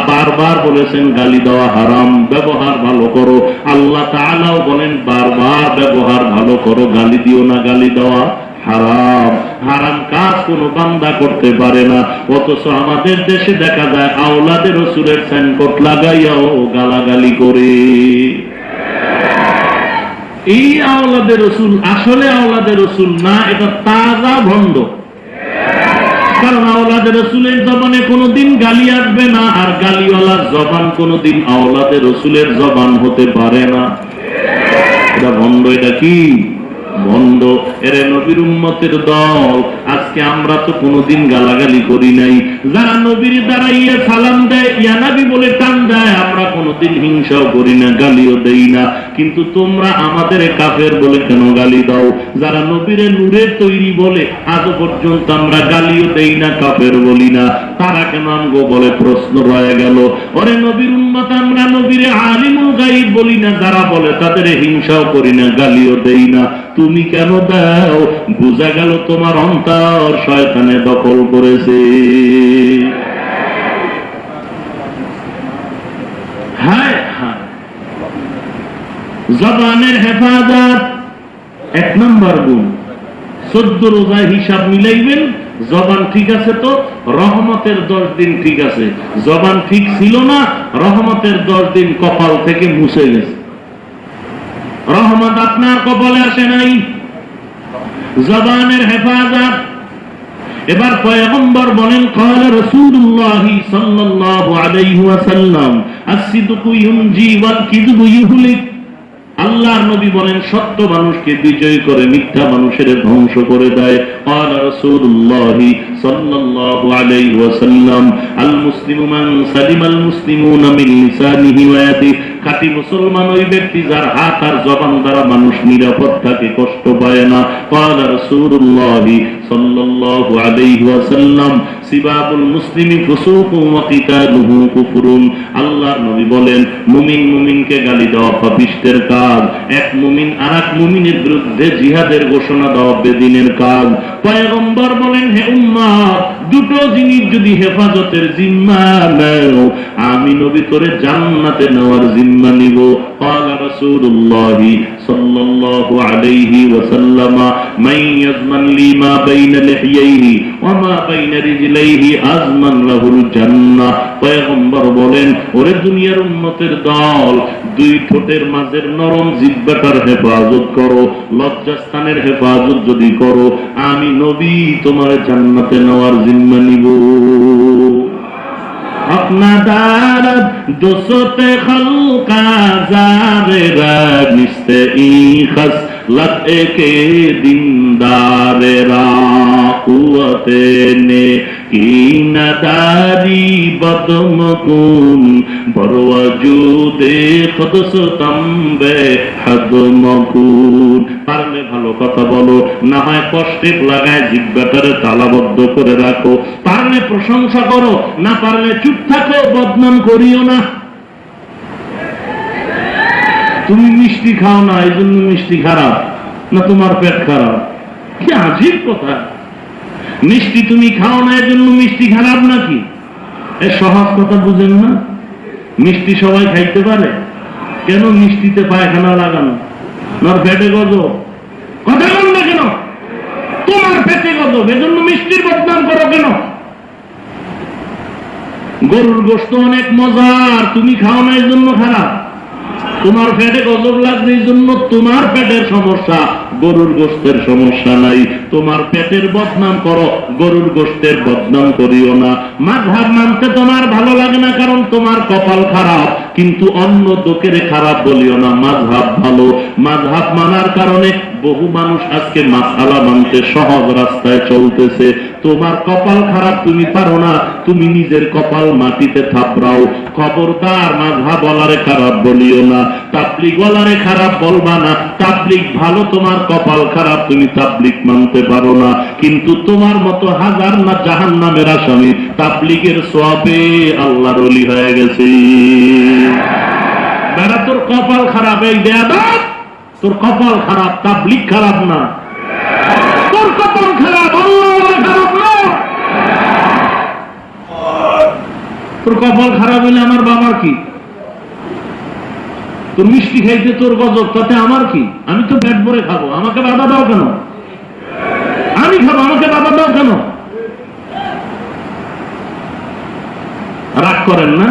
বারবার বলেছেন গালি দেওয়া হারাম, ব্যবহার ভালো করো। আল্লাহ তাআলাও বলেন বারবার ব্যবহার ভালো করো, গালি দিও না, গালি দেওয়া হারাম। হারাম কাজ কোন বান্দা করতে পারে না, অথচ আমাদের দেশে দেখা যায় আওলাদে রাসূলের সাইনবোর্ড লাগাইয়াও গালাগালি করে। এই আওলাদে রাসূল আসলে আওলাদে রাসূল না, এটা তাজা ভণ্ড। কারণ আওলাদে রাসূলের জবানে কোনোদিন গালি আসবে না, আর গালিওয়ালার জবান কোনোদিন আওলাদে রাসূলের জবান হতে পারে না। এটা ভণ্ড। এটা কি বন্ধ? এরে নবীর উম্মতের দল, আজকে আমরা তো কোনোদিন গালাগালি করি নাই। যারা নবীর দাঁড়াইয়া সালাম দেয়, ইয়া নবী বলে টান দেয়, আমরা কোনোদিন হিংসাও করি না, গালিও দেই না। কিন্তু তোমরা আমাদের কাফের বলে কেন গালি দাও? যারা নবীরে নূরের তৈরি বলে, আজও পর্যন্ত আমরা গালিও দেই না, কাফের বলি না, তারা কেন আমগো বলে? প্রশ্ন রয়ে গেল। ওরে নবীর উম্মত, আমরা নবীরে আলিমুল গায়ব বলি না, যারা বলে তাদের হিংসাও করি না, গালিও দেই না। তুমি কেন দাও? বুঝা গেল তোমার অন্তর শয়তানে দখল করেছে। হায় হায়, জবানের হেফাজত এক নম্বর গুণ। 14 রোজা হিসাব মিলাইবেন, জবান ঠিক আছে তো রহমতের 10 দিন ঠিক আছে, জবান ঠিক ছিল না, রহমতের 10 দিন কপাল থেকে মুছে গেছে। রহমত আপনার কপালে আসে নাই, জবানের হেফাজত। এবার পয়গম্বর বলেন, قال رسول الله صلى الله عليه وسلم الصدق ينجي والكذب يهلك। আল্লাহর নবী বলেন, সত্য মানুষকে বিজয় করে, মিথ্যা মানুষের ধ্বংস করে দেয়। قال رسول الله صلى الله عليه وسلم المسلم من سلم المسلمون من لسانه ويده। খাঁটি মুসলমান ওই ব্যক্তি যার হাত আর জবান দ্বারা মানুষ নিরাপদ থাকে, কষ্ট পায় না। قال رسول الله صلى الله عليه وسلم সিবাবুল মুসলিমি ফুসুকুন ওয়া কিতালুহু কুফরুন। আল্লাহর নবী বলেন, মুমিন মুমিনকে গালি দেওয়া পাপিষ্টের কাজ, এক মুমিন আরেক মুমিনের বিরুদ্ধে জিহাদের ঘোষণা দেওয়া বেদিনের কাজ। পয়গম্বর বলেন, হে উম্মত, দুটো জিনিস যদি হেফাজতের জিম্মা নাও, আমি নবী তোরে জান্নাতে নেওয়ার জিম্মা নিব। ক্বালা রাসূলুল্লাহ সাল্লাল্লাহু আলাইহি ওয়াসাল্লাম, মান ইয়াজমান লি মা বাইনা লিহিয়াইহি ওয়া মা বাইনা রিজলাইহি আজমান লাহুল জান্নাহ। পয়গম্বর বলেন, ওরে দুনিয়ার উম্মতের দল, দুই ঠোঁটের মাঝের নরম জিহ্বাটার হেফাজত করো, লজ্জাস্থানের হেফাজত যদি করো, আমি নবী তোমার জান্নাতে নেওয়ার জিম্মা নিব। अपना दारद दोसोते खल्का जारेरा निस्ते ई खस लते के दिनदारेरा कुवते ने कीनदारी बदमकुन बरवजुदे खुदसतम्बे हदमकुन। পারলে ভালো কথা বলো, না হয় কষ্টে লাগায় জিহ্বাটারে তালাবদ্ধ করে রাখো। পারলে প্রশংসা করো, না পারলে চুপ থাকো, বদনাম করিও না। তুমি মিষ্টি খাও না, এই জন্য মিষ্টি খারাপ, না তোমার পেট খারাপ? কি আজীব কথা! মিষ্টি তুমি খাও না এই জন্য মিষ্টি খারাপ নাকি? এই সহজ কথা বুঝেন না? মিষ্টি সবাই খাইতে পারে, কেন মিষ্টিতে পায়খানা লাগানো? তোমার পেটে গজব, কথা বল না কেন? তোমার পেটে গজব, এজন্য মিষ্টির বদনাম করো কেন? গরুর গোশত অনেক মজার, তুমি খাও না এই জন্য খারাপ। তোমার পেটে গজব লাগছে এই জন্য তোমার পেটের সমস্যা, গরুর গোশতের সমস্যা নাই। তোমার পেটের বদনাম করো, গরুর গোশতের বদনাম করিও না। মাযহাব মানতে তোমার ভালো লাগে না কারণ তোমার কপাল খারাপ, কিন্তু অন্য লোকের খারাপ বলিও না, মাযহাব ভালো। মাযহাব মানার কারণে বহু মানুষ আজকে মাসালা মানতে সহজ রাস্তায় চলতেছে। তোমার কপাল খারাপ, তুমি পারো না, তুমি নিজের কপাল মাটিতে থাপড়াও। খবরদার মাযহাব ওয়ালারে খারাপ বলিও না, তাবলীগ ওয়ালারে খারাপ বলবা না। তাবলীগ ভালো, তোমার কপাল খারাপ, তুমি তাবলীগ মানতে পারো না, কিন্তু তোমার মতো হাজার না জাহান্নামের আসামি তাবলীগের সওয়াবে আল্লাহর ওলি হয়ে গেছে। বেড়া তোর কপাল খারাপ, এই বেয়াদব, তোর কপাল খারাপ, তাবলীগ খারাপ না, তোর কপাল খারাপ, আল্লাহ খারাপ না। তোর কপাল খারাপ হলে আমার বাবার কি? তোর মিষ্টি খাইতে তোর গজব, তাতে আমার কি? আমি তো পেট ভরে খাবো, আমাকে বাধা দাও কেন? আমি খাবো, আমাকে বাধা দাও কেন? রাগ করেন না?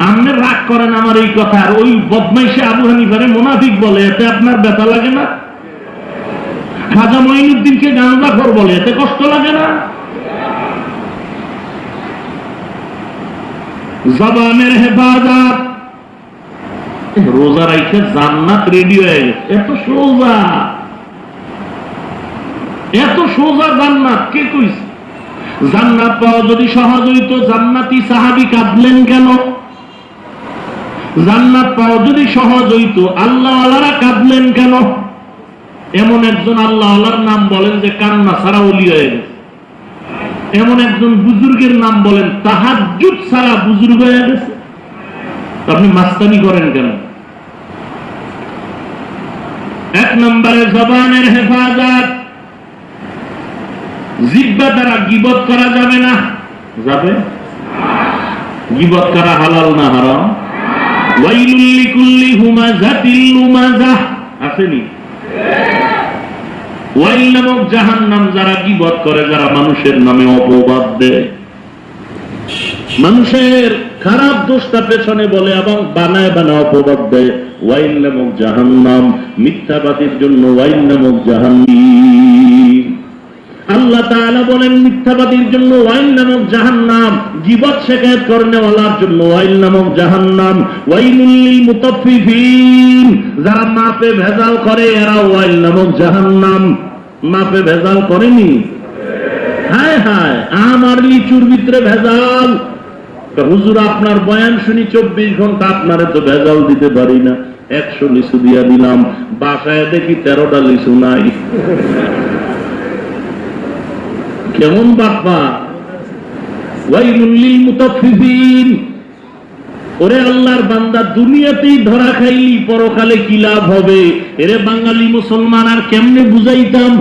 আপনি রাগ করেন আমার এই কথা, আর ওই বদমাইশে আবু হানিফারে মুনাফিক বলে, এতে আপনার ব্যথা লাগে না? খাজা মঈনুদ্দিনকে গাঁজাখোর বলে, এতে কষ্ট লাগে না? জবানের হেফাজত, রোজা রাইখে জান্নাত রেডি হয়ে গেছে, এত সোজা, এত সোজা জান্নাত। কে কইছে? জান্নাত পাওয়া যদি সহজ হইতো জান্নাতি সাহাবী কাঁদলেন কেন? জান্নাত পাওয়া যদি সহজ হইতো আল্লাহ ওয়ালারা কাঁদলেন কেন? এমন একজন আল্লাহ ওয়ালার নাম বলেন যে কান্না ছাড়া ওলি হয়ে গেছে। এমন একজন বুজুর্গের নাম বলেন তাহাজ্জুদ ছাড়া বুজুর্গ হয়ে গেছে। আপনি মাস্তানি করেন কেন? এক নম্বরে জবানের হেফাজত, জিহ্বা দ্বারা গীবত করা যাবে না। যাবে? গীবত করা হালাল না হারাম? ওয়াইলুল লিকুল্লি হুমাযাতিল লুমাযাহ আসেনি? ওয়াইল নামক জাহান্নাম যারা গীবত করে, যারা মানুষের নামে অপবাদ দেয়, মানুষের খারাপ দোষটা পেছনে বলে এবং বানায় বানায় অপবাদ দেয়, ওয়াইল নামক জাহান্নাম। মিথ্যাবাদীর জন্য ওয়াইল নামক জাহান্নাম। আল্লাহ তাআলা বলেন মিথ্যাবাদীর জন্য ওয়াইল নামক জাহান্নাম, গীবত শিকায়ত করনেওয়ালার জন্য ওয়াইল নামক জাহান্নাম। ওয়াইলুল লিল মুতাফফিফিন, যারা মাপে ভেজাল করে এরা ওয়াইল নামক জাহান্নাম। মাপে ভেজাল করেনি? হায় হায়, আমার লিচুর ভিতরে ভেজাল। হুজুর আপনার বয়ান শুনি 24 ঘন্টা, আপনারে তো ভেজাল দিতে পারি না। 100 লিচু দিয়া দিলাম, বাসায় দেখি 13টা লিচু নাই। কেমন বাপ্পা! ওয়াইলুল লিল মুতাফফিফিন, ওরে আল্লাহর বান্দা, দুনিয়াতেই ধরা খাইলি পরকালে কি লাভ হবে? এরে বাঙালি মুসলমান আর কেমনে বুঝাইতাম?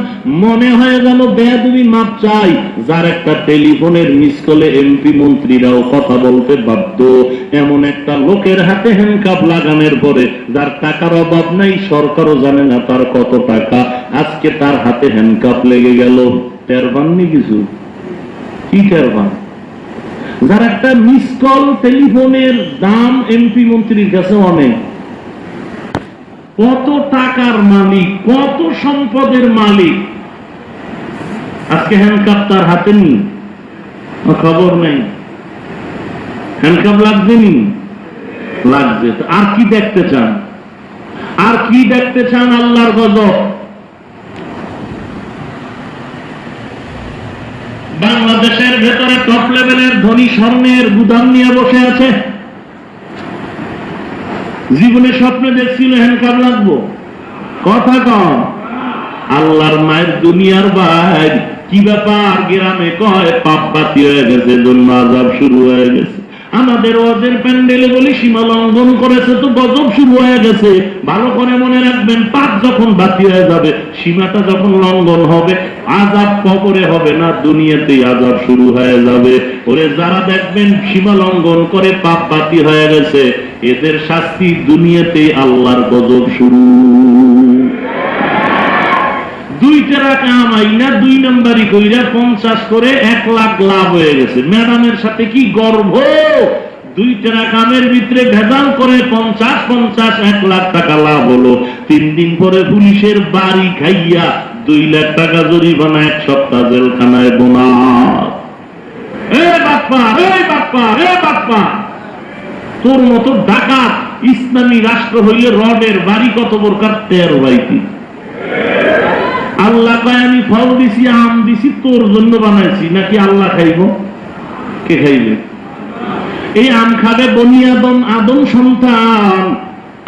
মনে হয় যেন বেয়াদবি মাপ চাই, যার একটা টেলিফোনের মিস কলে এমপি মন্ত্রীরাও কথা বলতে বাধ্য, এমন একটা লোকের হাতে হ্যান্ডকাপ লাগানোর পরে যার টাকার অভাব নাই, সরকারও জানে না তার কত টাকা, আজকে তার হাতে হ্যান্ডকাপ লেগে গেল। টের পাননি কিছু? কি টের পান? যার একটা মিস কল টেলিফোনের দাম এমপি মন্ত্রীর কাছে অনেক, কত টাকার মালিক, কত সম্পদের মালিক, আজকে হ্যান্ডকাপ তার হাতে নেই, খবর নেই। হ্যান্ডকাপ লাগবে নি? লাগবে। আর কি দেখতে চান? আর কি দেখতে চান? আল্লাহর গজব। বাংলাদেশের ভেতরে টপ লেভেলের ধনী স্বর্ণের গুদাম নিয়ে বসে আছে, জীবনে স্বপ্নে দেখছিল হ্যান্ডকাপ লাগবো, কথা কম। আল্লাহর মায়ের দুনিয়ার ভাই, কি ব্যাপার? গ্রামে কয় পাপ বাতি হয়ে গেছে, জন্য আযাব শুরু হয়ে গেছে। আমাদের ওদের প্যান্ডেলে বলি সীমা লঙ্ঘন করেছে তো গজব শুরু হয়ে গেছে। ভালো করে মনে রাখবেন, পাপ যখন বাতি হয়ে যাবে, সীমাটা যখন লঙ্ঘন হবে, আযাব কবরে হবে না, দুনিয়াতেই আযাব শুরু হয়ে যাবে। ওরে যারা দেখবেন সীমা লঙ্ঘন করে পাপ বাতি হয়ে গেছে, এদের শাস্তি দুনিয়াতেই, আল্লাহর গজব শুরু। 2 টাকা কামাই না, 2 নাম্বারি কইরা 50 করে 1 লাখ লাভ হয়ে গেছে। ম্যাডামের সাথে কি গর্ব! 2 টাকা কামের ভিতরে ভেজাল করে 50 1 লাখ টাকা লাভ হলো। 3 দিন পরে পুলিশের বাড়ি খাইয়া 2 লাখ টাকা জরিমানা, 1 সপ্তাহ জেলখানায় বোনাস। এ বাপ্পা, এ বাপ্পা, এ বাপ্পা, তোর মতো ডাকাত ইসলামী রাষ্ট্র হইলে রডের বাড়ি কত প্রকার তের বাইতি। আল্লাহ কয় আমি ফল দিছি, আম দিছি, তোর জন্য বানাইছি, নাকি আল্লাহ খাইব? কে খাইবে? এই আম খাবে বনি আদম, আদম সন্তান।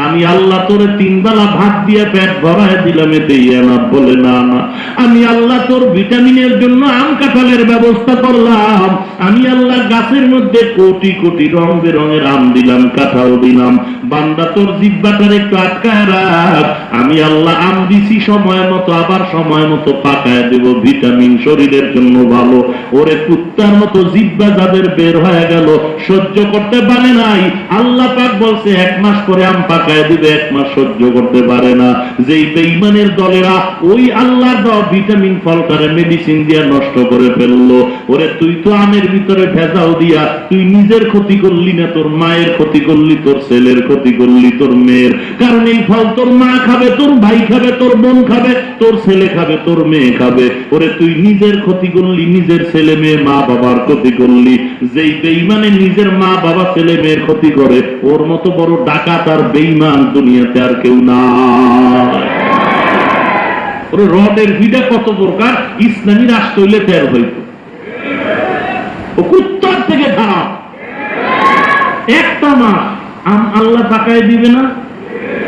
আমি আল্লাহ তোরে 3 বেলা ভাত দিয়ে পেট ভরায় দিলাম, এতে না বলে না না। আমি আল্লাহ তোর ভিটামিনের জন্য আম কাঁঠালের ব্যবস্থা করলাম। আমি আল্লাহ গাছের মধ্যে কোটি কোটি রং বেরঙের আম দিলাম, কাঁঠাল দিলাম। বান্দা তোর জিহ্বাটার একটু আটকায় রাখ। আমি আল্লাহ আম দিছি সময় মতো, আবার সময় মতো পাকায় দেব, ভিটামিন শরীরের জন্য ভালো। ওরে কুত্তার মতো জিহ্বা যাদের বের হয়ে গেল, সহ্য করতে পারে নাই, আল্লাহ পাক বলছে 1 মাস পরে আম পাকায় দিবে, 1 মাস সহ্য করতে পারে না। যেই বেঈমানের দলেরা ওই আল্লাহর দেওয়া ভিটামিন ফলটারে মেডিসিন দিয়া নষ্ট করে ফেললো। ওরে তুই তো আমের ভিতরে ভেজাল দিয়া তুই নিজের ক্ষতি করলি না, তোর মায়ের ক্ষতি করলি, তোর ছেলের ক্ষতি করলি, তোর মেয়ের। কারণ এই ফল তোর মা খাবে, তোর ভাই খাবে, তোর বোন খাবে, তোর ছেলে খাবে, তোর মেয়ে খাবে। ওরে তুই নিজের ক্ষতি করলি, নিজের ছেলে মেয়ে মা বাবার ক্ষতি করলি। যেই বেঈমানে নিজের মা বাবা ছেলে মেয়ের ক্ষতি করে, ওর মতো বড় ডাকাত আর বেঈমান দুনিয়াতে আর কেউ না। ওরে রডের ভিড়া কত প্রকার, ইসলামী রাষ্ট্র হইলে টের হইত। ও কুত্তার থেকে খারাপ। একটা মাস আম আল্লাহ তাকায় দিবে না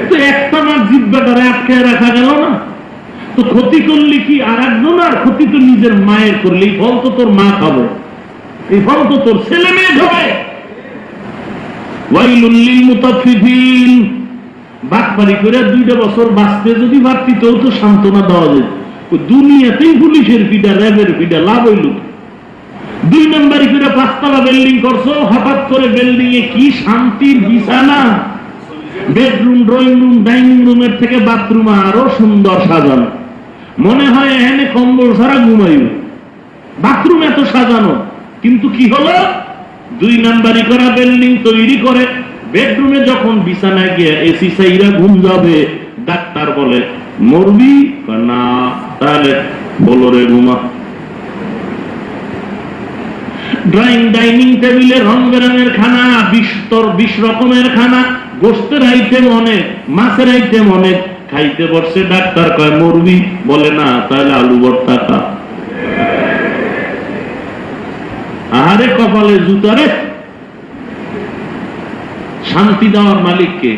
তো? একটা মাস জিহ্বাটারে আটকায় রাখা গেল না তো? ক্ষতি করলি কি আর একজন? আর ক্ষতি তো নিজের মায়ের করলি। এই ফল তো তোর মা খাবে, এই ফল তো তোর ছেলে মেয়ে খাবে। ওয়াইলুল লিল মুতাফফিফিন। বাটপারি করে 2টা বছর বাঁচতে যদি পারতি তো সান্ত্বনা দেওয়া যেত। দুনিয়াতেই পুলিশের পিঠা, র্যাবের পিঠা, লাভ হইল। 2 নাম্বারি করে 5 তলা বিল্ডিং করছো, হঠাৎ করে বিল্ডিং এ কি শান্তির বিছানা, বেডরুম, ড্রয়িং রুম, ডাইনিং রুমের থেকে বাথরুম আরো সুন্দর সাজানো। মনে হয় এখানে কম্বল ছাড়া ঘুমাইব, বাথরুম এত সাজানো। কিন্তু কি হলো? 2 নাম্বারি করা বিল্ডিং তৈরি করে বেডরুমে যখন বিছানায় গিয়ে এসি চাইরা ঘুম যাবে, ডাক্তার বলে মরবি না, তাহলে বলো রে ঘুমা। ডাইনিং টেবিলে রং বেরঙের খানা, 20 রকমের খানা, গোস্তের আইটেম অনেক, মাছের আইটেম অনেক। খাইতে বসছে, ডাক্তার কয় মরবি, বলে না, তাহলে আলু ভর্তা খা। আহারে কপালে জুতারে। শান্তি দেওয়ার মালিককে।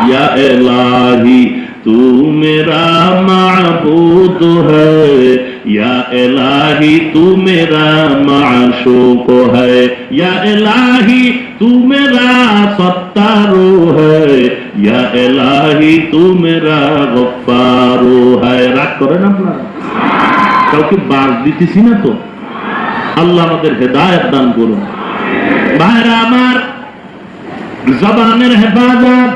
ইয়া ইলাহি তু মেরা মাবুদ হ্যায়, या इलाही तू मेरा माशूक है, या इलाही तू मेरा सत्तारो है, या इलाही तू मेरा गफ्फारो है। রাগ করেন আপনারা? কাউকে বাস দিতেছি না তো? আল্লাহ আমাদের হেদায়েত দান করুন। ভাইরা আমার, জবানের হেফাজত,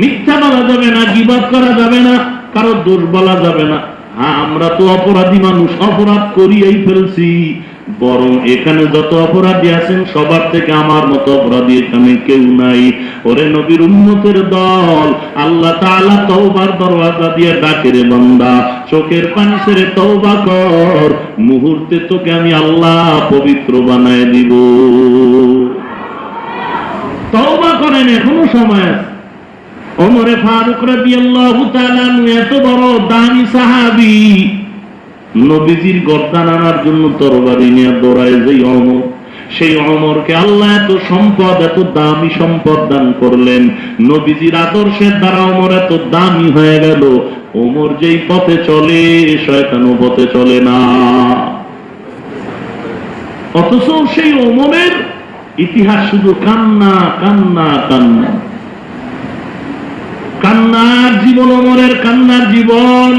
মিথ্যা বলা যাবে না, গীবত করা যাবে না, কারো দোষ বলা যাবে না। হ্যাঁ, আমরা তো অপরাধী মানুষ, অপরাধ করিয়েই ফেলছি। বরং এখানে যত অপরাধী আছেন সবার থেকে আমার মতো অপরাধী এখানে কেউ নাই। ওরে নবীর উম্মতের দল, আল্লাহ তাআলা তওবার দরওয়াজা দিয়ে ডাকে, রে বান্দা চোখের পানি ছেড়ে তওবা কর, মুহূর্তে তোকে আমি আল্লাহ পবিত্র বানায় দিব। তওবা করেন, এখনো সময় আছে। ওমরে ফারুক রাদিয়াল্লাহু তাআলা আনহু এত বড় দামি সাহাবী, নবীজির গর্দান আনার জন্য তরবারি নিয়ে দৌড়ায় যে ওমর, সেই ওমরকে আল্লাহ এত সম্পদ, এত দামি সম্পদ দান করলেন। নবীজির আদর্শের দ্বারা ওমর এত দামি হয়ে গেল। ওমর যেই পথে চলে, শয়তান পথে চলে না। অথচ সেই ওমরের ইতিহাস শুধু কান্না কান্না কান্না, কান্নার জীবন, ওমরের কান্নার জীবন।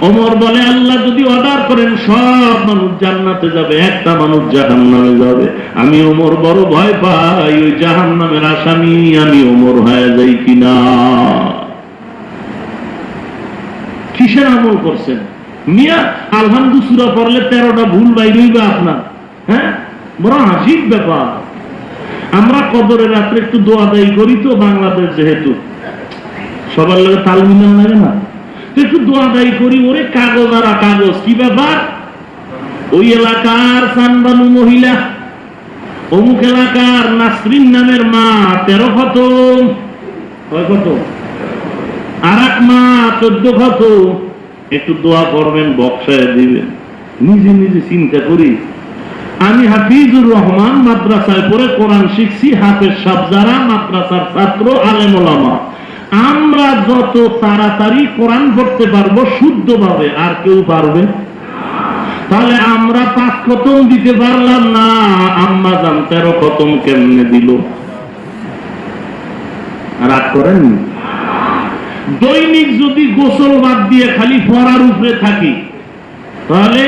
ওমর বলে, আল্লাহ যদি অর্ডার করেন সব মানুষ জান্নাতে যাবে, একটা মানুষ জাহান্নামে যাবে, আমি ওমর বড় ভয় পাই ওই জাহান্নামের আসামি আমি ওমর হয়ে যাই কিনা। কিসের আমল করছেন মিয়া? আলহামদুলিল্লাহ সূরা পড়লে 13টা ভুল বাইরে হইবে আপনার। হ্যাঁ, বড় হাসির ব্যাপার। আমরা কদরের রাত্রে একটু দোয়া দায়ী করি তো, বাংলাদেশ যেহেতু সবার লোক তাল মিলান লাগে না, একটু দোয়া দায়ী করি। ওরে কাগজ আর কাগজ, কি ব্যাপার? ওই এলাকার সানবানু মহিলা, অমুক এলাকার নাসরিন নামের মা 13 খতম, কয় খতম? আর এক মা 14 খতম। একটু দোয়া করবেন, বক্সায় দিবেন। নিজে নিজে চিন্তা করি, আমি হাফিজুর রহমান মাদ্রাসায় পড়ে কোরআন শিখছি, হাফেজ সাহেব যারা মাদ্রাসার ছাত্র, আলেম ওলামা, আমরা যত তাড়াতাড়ি কোরআন পড়তে পারবো শুদ্ধভাবে, আর কেউ পারবে? তাহলে আমরা 5 খতম দিতে পারলাম না, আম্মা জান 13 খতম কেমনে দিল? রাগ করেন? দৈনিক যদি গোসল বাদ দিয়ে খালি পড়ার উপরে থাকি, তাহলে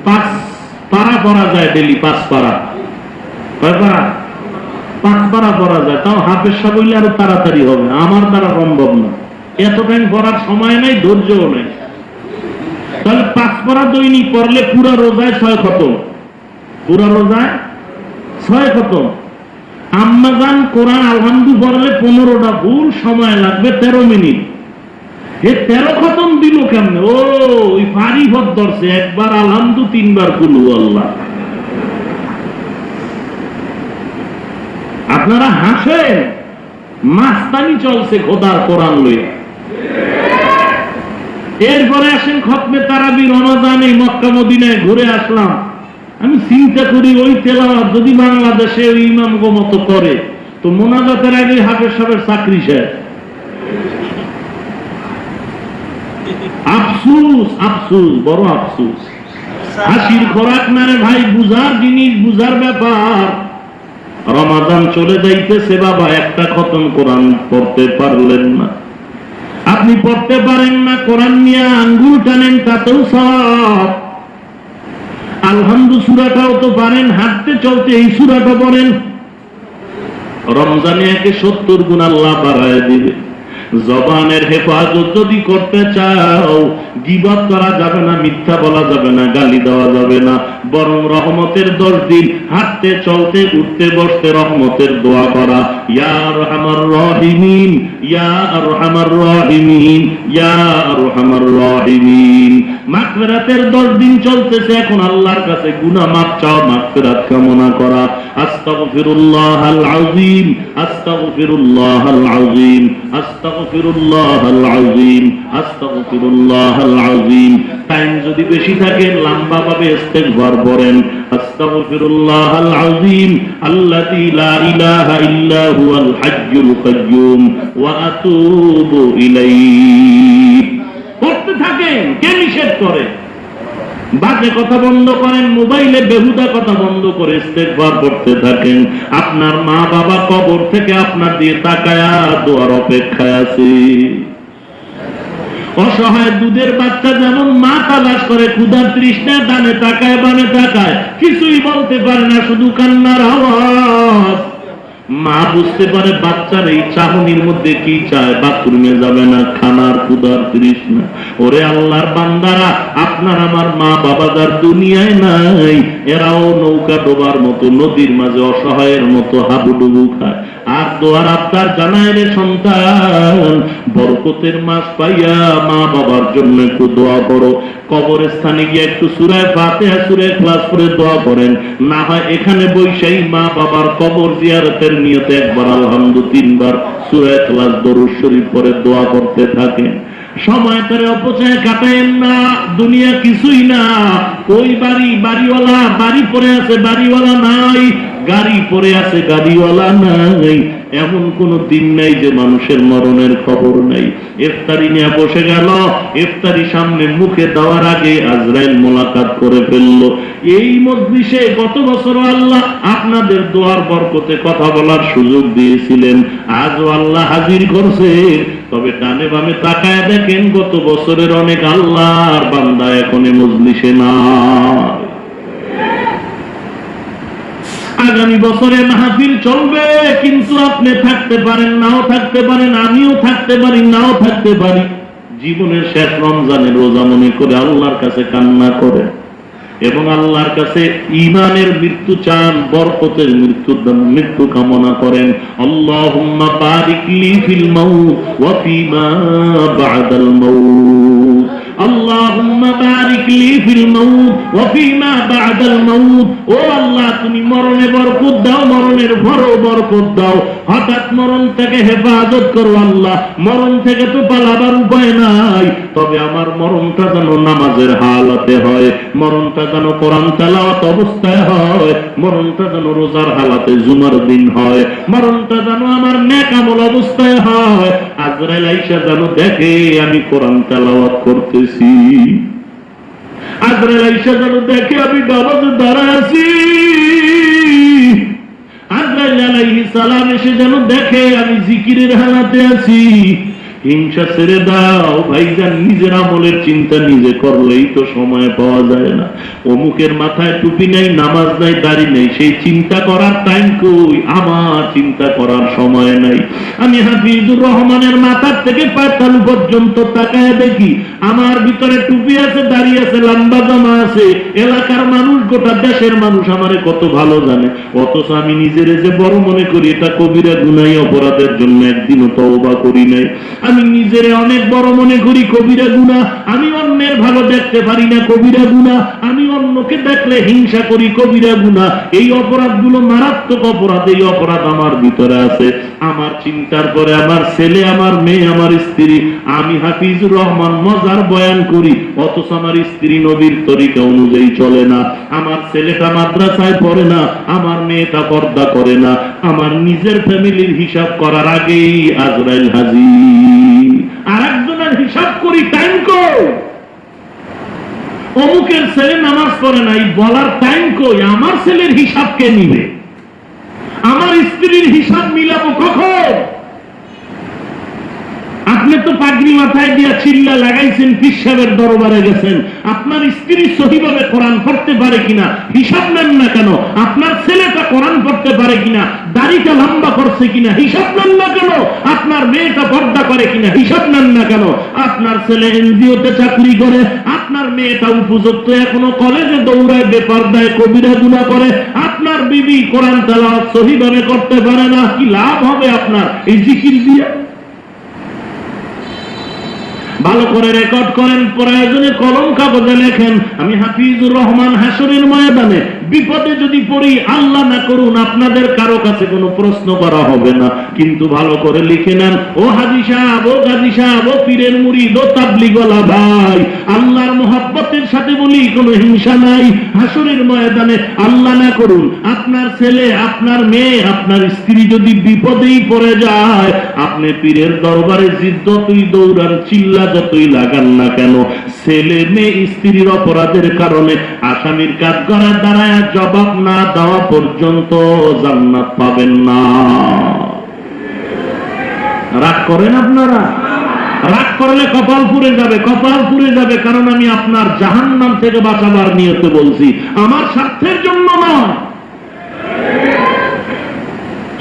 5 পারা পড়া যায় ডেলি, 5 পারা। কয় পারা? 5 পারা পড়া যায়। তাও হাফেজ সাহেব হইলে আরো তাড়াতাড়ি হবে, আমার দ্বারা সম্ভব না, এত টাইম পড়ার সময় নাই, ধৈর্যও নেই। তাহলে 5 পারা দৈনিক পড়লে পুরা রোজায় 6 খতম, পুরা রোজায় 6 খতম। আম্মাজান কোরআন আলহামদু পড়লে 15টা ভুল, সময় লাগবে 13 মিনিট। এ 13 খতম দিল কেমনে? ও ওই ফারি ভদ ধরছে, একবার আলহামদু, 3 বার কুলু আল্লাহ। আপনারা হাসেন, মাস্তানি চলছে খোদার কোরআন লইয়া। এরপরে আসেন খতমে তারাবি, রমাদানে মক্কা মদিনায় ঘুরে আসলাম। আমি চিন্তা করি, ওই তেলাওয়াত যদি বাংলাদেশে ওই ইমাম গো মতো করে, তো মোনাজাতের আগে হাফেজ সাহেবের চাকরি শেষ। আফসুস, আফসুস, বড় আফসুস। হাসির খোরাক না রে ভাই, বুঝার জিনিস, বুঝার ব্যাপার। রমাদান চলে যাইতেছে বাবা, একটা খতম কোরআন পড়তে পারলেন না। আপনি পড়তে পারেন না, কোরআন নিয়ে আঙ্গুল টানেন, তাতেও সব। আলহামদু সূরাটাও তো পারেন, হাঁটতে চলতে এই সূরাটা পড়েন। রমজানে একে 70 গুণ আল্লাহ বাড়ায় দিবে। জবানের হেফাজত যদি করতে চাও, গীবত করা যাবে না, মিথ্যা বলা যাবে না, গালি দেওয়া যাবে না, বরং রহমতের 10 দিন হাঁটতে চলতে উঠতে বসতে রহমতের দোয়া করা। ইয়া আরহামার রাহিমিন, ইয়া আরহামার রাহিমিন, ইয়া আরহামার রাহিমিন। মাগফিরাতের 10 দিন চলতেছে, এখন আল্লাহর কাছে গুনাহ মাফ চাও, মাগফিরাত কামনা করা। আস্তাগফিরুল্লাহাল আযীম, আস্তাগফিরুল্লাহাল আযীম, আস্তাগফিরুল্লাহাল আযীম, আস্তাগফিরুল্লাহাল আযীম। টাইম যদি বেশি থাকে লম্বা ভাবে ইস্তেগফার পড়েন। আস্তাগফিরুল্লাহাল আযীম আল্লাযী লা ইলাহা ইল্লা হুয়াল হাইয়্যুল কাইয়্যুম ওয়া আতুবু ইলাইহি। পড়তে থাকে, থাকেন, কে নিষেধ করে? বাজে কথা বন্ধ করেন, মোবাইলে বেহুদা কথা বন্ধ করে ইস্তেগফার করতে থাকেন। আপনার মা বাবা কবর থেকে আপনার দিয়ে তাকায়া দোয়ার অপেক্ষায় আছে। অসহায় দুধের বাচ্চা যেমন মা তালাশ করে, ক্ষুধার তৃষ্ণা ডানে তাকায় বামে তাকায়, কিছুই বলতে পারে না, শুধু কান্নার আওয়াজ। মা বুঝতে পারে বাচ্চার এই চাহনির মধ্যে কি চায়, বাথরুমে যাবে না, খানার ক্ষুধার তৃষ্ণা। ওরে আল্লাহর বান্দারা, আপনার আমার মা বাবা যার দুনিয়ায় নাই, এরাও নৌকা ডোবার মতো নদীর মাঝে অসহায়ের মতো হাবুডুবু খায়। আর দোয়ার আবদার জানায় রে সন্তান, বরকতের মাস পাইয়া মা বাবার জন্য একটু দোয়া করো। কবরস্থানে গিয়ে একটু সূরা ফাতিহা সূরা ইখলাস পড়ে দোয়া করেন। না হয় এখানে বসেই মা বাবার কবর জিয়ারতের নিয়তে একবার আলহামদুলিল্লাহ 3 বার সূরা ইখলাস দরুদ শরীফ পড়ে দোয়া করতে থাকেন। সময় করে অপচয় কাটায়েন না, দুনিয়া কিছুই না। ওই বাড়িওয়ালা বাড়ি পড়ে আছে, বাড়িওয়ালা নাই, গাড়ি পড়ে আছে, গাড়িওয়ালা নাই। এমন কোন দিন নাই যে মানুষের মরণের খবর নাই। ইফতারি নিয়ে বসে গেল, ইফতারি সামনে মুখে দেওয়ার আগে আজরাইল মোলাকাত করে ফেললো। এই মজলিসে গত বছর আল্লাহ আপনাদের দোয়ার বরকতে কথা বলার সুযোগ দিয়েছিলেন, আজও আল্লাহ হাজির করছে। তবে ডানে বামে তাকায় দেখেন, গত বছরের অনেক আল্লাহর বান্দা এখন মজলিসে না। আগামী বছরে মাহফিল চলবে, কিন্তু আপনি থাকতে পারেন, নাও থাকতে পারেন, আমিও থাকতে পারি, নাও থাকতে পারি। জীবনের শেষ রমজানের রোজা মনে করে আল্লাহর কাছে কান্না করে এবং আল্লাহর কাছে ঈমানের মৃত্যু চান, বরকতের মৃত্যু কামনা করেন। আল্লাহুম্মা বারিক লি ফিল মাউত ওয়া ফিমা বা'দাল মাউত, আল্লাহুম্মা বারিক লি ফিল মাউত ওয়া ফিমা বা'দাল মাউত। ও আল্লাহ, তুমি মরণে বরকত দাও, মরণের পরেও বরকত দাও। হঠাৎ মরণ থেকে হেফাজত করো আল্লাহ। মরণ থেকে তো পালাবার উপায় নাই, তবে আমার মরণটা যেন নামাজের হালাতে হয়, মরণটা যেন কোরআন তেলাওয়াত অবস্থায় হয়, মরণটা যেন রোজার হালাতে জুমার দিন হয়, মরণটা যেন আমার নেক আমল অবস্থায় হয়। আজরাইল আইসা যেন দেখে আমি কোরআন তেলাওয়াত করতেছি, আজরাইল আইসা যেন দেখে আমি নামাজে দাঁড়ায় আছি, আজরাইল আলাইহিস সালাম এসে যেন দেখে আমি জিকিরের হালাতে আছি। হিংসা ছেড়ে দাও ভাইজান, নিজের আমলের চিন্তা নিজে করলেই তো সময় পাওয়া যায় না। অমুকের মাথায় টুপি নাই, নামাজ নাই, দাড়ি নেই, সেই চিন্তা করার টাইম কই? আমার চিন্তা করার সময় নাই। আমি হাফিজুর রহমানের মাথার থেকে পায়ের তালু পর্যন্ত তাকায় দেখি, আমার ভিতরে টুপি আছে, দাড়ি আছে, লম্বা জামা আছে। এলাকার মানুষ, গোটা দেশের মানুষ আমারে কত ভালো জানে, অথচ আমি নিজের যে বড় মনে করি, এটা কবিরা গুনাহ, অপরাধের জন্য একদিনও তওবা করি নাই। আমি নিজেরে অনেক বড় মনে করি, কবিরা গুনাহ। আমি অন্যের ভালো দেখতে পারি না, কবিরা গুনাহ। আমি অন্যকে দেখলে হিংসা করি, কবিরা গুনাহ। এই অপরাধগুলো মারাত্মক অপরাধ, এই অপরাধ আমার ভিতরে আছে। আমার চিন্তার পরে আমার ছেলে, আমার মেয়ে, আমার স্ত্রী। আমি হাফিজুর রহমান মজার বয়ান করি, অথচ আমার স্ত্রী নবীর তরিকা অনুযায়ী চলে না, আমার ছেলেটা মাদ্রাসায় পড়ে না, আমার মেয়েটা পর্দা করে না। আমার নিজের ফ্যামিলির হিসাব করার আগেই আজরাইল হাজির। আর একজনের হিসাব করি, টাইম কই? অমুকের ছেলে নামাজ পড়ে নাই বলার টাইম কই? আমার ছেলের হিসাব কে নিবে? আমার স্ত্রীর হিসাব মিলাবো কখন? আপনি তো পাগড়ি মাথায় দিয়া চিল্লা লাগাইছেন, পীর সাহেবের দরবারে গেছেন, আপনার স্ত্রী সহিভাবে কোরআন পড়তে পারে কিনা হিসাব নেন না কেন? আপনার ছেলেটা কোরআন পড়তে পারে কিনা, দাড়িটা লম্বা করছে কিনা হিসাব নেন না কেন? আপনার মেয়েটা পর্দা করে কিনা হিসাব নেন না কেন? আপনার ছেলে এনজিওতে চাকরি করে, আপনার মেয়েটা উপযুক্ত এখনো কলেজে দৌড়ায়, বেপরদায় কবিরা গুনাহ করে, আপনার বিবি কোরআন তেলাওয়াত সহিভাবে করতে পারে না, কি লাভ হবে আপনার এই জিকির দিয়ে? ভালো করে রেকর্ড করেন, প্রয়োজনে কলম কাগজে লেখেন, আমি হাফিজুর রহমান হাসরের ময়দানে বিপদে যদি পড়ি, আল্লাহ না করুন আপনাদের কারো কাছে কোনো প্রশ্ন করা হবে না, কিন্তু ভালো করে লিখে নেন। ও হাজী সাহেব, ও গাজী সাহেব, ও পীরের মুরিদ, ও তাবলীগওয়ালা ভাই, আল্লাহর মোহাব্বতের সাথে বলি কোনো হিংসা নাই। হাসরের ময়দানে আল্লাহ না করুন আপনার ছেলে, আপনার মেয়ে, আপনার স্ত্রী যদি বিপদেই পড়ে যায়, আপনি পীরের দরবারে যতই দৌড়ান, চিল্লা যতই লাগান না কেন, ছেলে মেয়ে স্ত্রীর অপরাধের কারণে আসামির কাঠগড়ায় দাঁড়ায় জবাব না দেওয়া পর্যন্ত জান্নাত পাবেন না। রাগ করেন আপনারা? রাগ করলে কপাল পুড়ে যাবে, কপাল পুড়ে যাবে। কারণ আমি আপনার জাহান্নাম থেকে বাঁচাবার নিয়তে বলছি, আমার স্বার্থের জন্য নয়।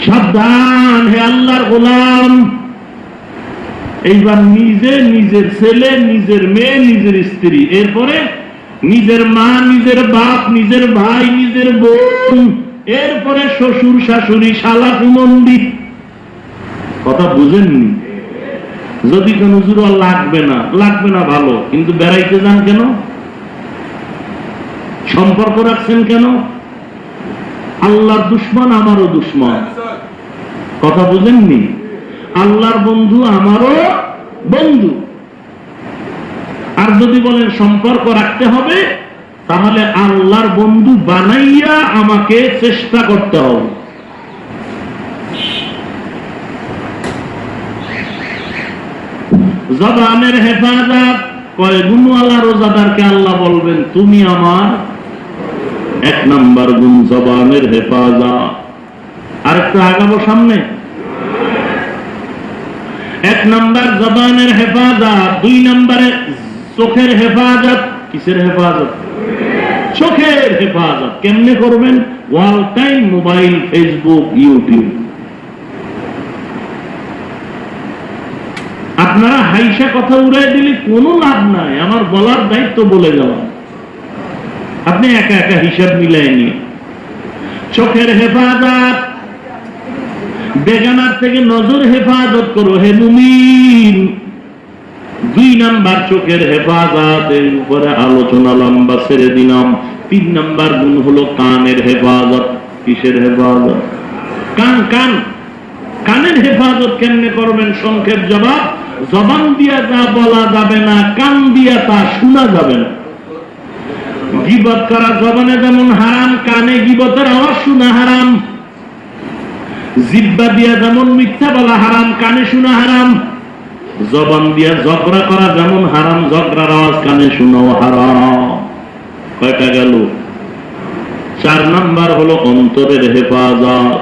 সাবধান হে আল্লাহর গোলাম। এইবার নিজে, নিজের ছেলে, নিজের মেয়ে, নিজের স্ত্রী, এরপরে নিজের মা, নিজের বাপ, নিজের ভাই, নিজের বোন, এরপরে শ্বশুর শাশুড়ি, শালা সুমন্দি। কথা বুঝেননি? যদি কোন হুজুর লাগবে না, লাগবে না ভালো, কিন্তু বেড়াইতে যান কেন? সম্পর্ক রাখছেন কেন? আল্লাহর দুশ্মন আমারও দুশ্মন। কথা বুঝেননি? আল্লাহর বন্ধু আমারও বন্ধু। আর যদি বলেন সম্পর্ক রাখতে হবে, তাহলে আল্লাহর বন্ধু বানাইয়া আমাকে চেষ্টা করতে হবে। জবানের হেফাজত, কয় গুণওয়ালা রোজাদারকে আল্লাহ বলবেন তুমি আমার 1 নাম্বার গুণ, জবানের হেফাজত। আরেকটু আগাবো সামনে। 1 নাম্বার জবানের হেফাজত, 2 নাম্বারে চোখের হেফাজত। কিসের হেফাজত? চোখের হেফাজত। কেমনে করবেন? ওয়াল টাইম মোবাইল, ফেসবুক, ইউটিউব। আপনারা হাইসা কথা উড়াই দিলে কোনো লাভ নাই, আমার বলার দায়িত্ব বলে যাওয়া। আপনি একা একা হিসাব মিলাই নিয়ে। চোখের হেফাজত, বেগানার থেকে নজর হেফাজত করো হে মুমিন। 2 নাম্বার চোখের হেফাজত, এর উপরে আলোচনা লম্বা ছেড়ে দিলাম। 3 নাম্বার গুণ হলো কানের হেফাজত। কিসের হেফাজত? কান। কান, কানের হেফাজত কেমনে করবেন? সংক্ষেপ জবাব, জবান দিয়া যা বলা যাবে না, কান দিয়া তা শোনা যাবে না। গীবত করা জবানে যেমন হারাম, কানে গীবতের আওয়াজ শোনা হারাম। জিহ্বা দিয়া যেমন মিথ্যা বলা হারাম, কানে শোনা হারাম। জবান দিয়া ঝগড়া করা যেমন হারাম, ঝগড়ার আওয়াজ কানে শোনাও হারাম। কয়টা গেল? 4 নাম্বার হলো অন্তরের হেফাজত।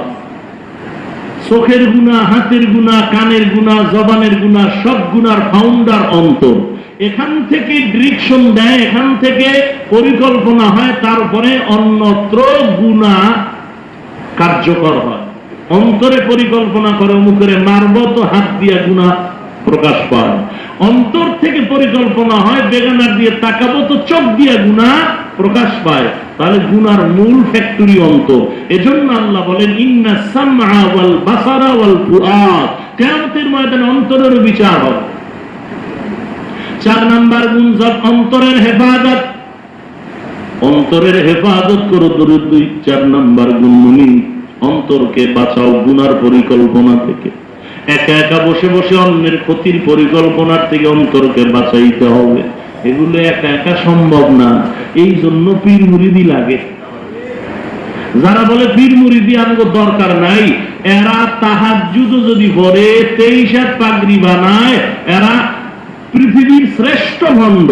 চোখের গুনাহ, হাতের গুনাহ, কানের গুনাহ, জবানের গুনাহ, সব গুনার ফাউন্ডার অন্তর। এখান থেকে ডিরেকশন দেয়, এখান থেকে পরিকল্পনা হয়, তারপরে অন্যত্র গুনাহ কার্যকর হয়। অন্তরে পরিকল্পনা করে মুখে মারব তো হাত দিয়া গুনাহ প্রকাশ পায়। অন্তর থেকে পরিকল্পনা হয় বেগানার দিয়ে তাকাবো তো চোখ দিয়া গুনাহ প্রকাশ পায়। তাহলে গুনার মূল ফ্যাক্টরি অন্তর। এজন্য আল্লাহ বলেন ইন্না সামআ ওয়াল বাসারা ওয়াল ফুআদ, কিয়ামতের ময়দানে অন্তরের বিচার হবে। 4 নাম্বার গুণ অন্তরের হেফাজত। অন্তরের হেফাজত করো দরুদ 2। 4 নাম্বার গুণ মুমিন, অন্তরকে বাঁচাও গুনার পরিকল্পনা থেকে। একা একা বসে বসে অন্যের ক্ষতির পরিকল্পনার থেকে অন্তরকে বাঁচাইতে হবে। এগুলো একা একা সম্ভব না, এই জন্য পীর মুরিদি লাগে। যারা বলে পীর মুরিদি আমাদের দরকার নাই, এরা তাহাজ্জুদ যদি পড়ে 23 হাত পাগড়ি বানায়, এরা পৃথিবীর শ্রেষ্ঠ ভণ্ড।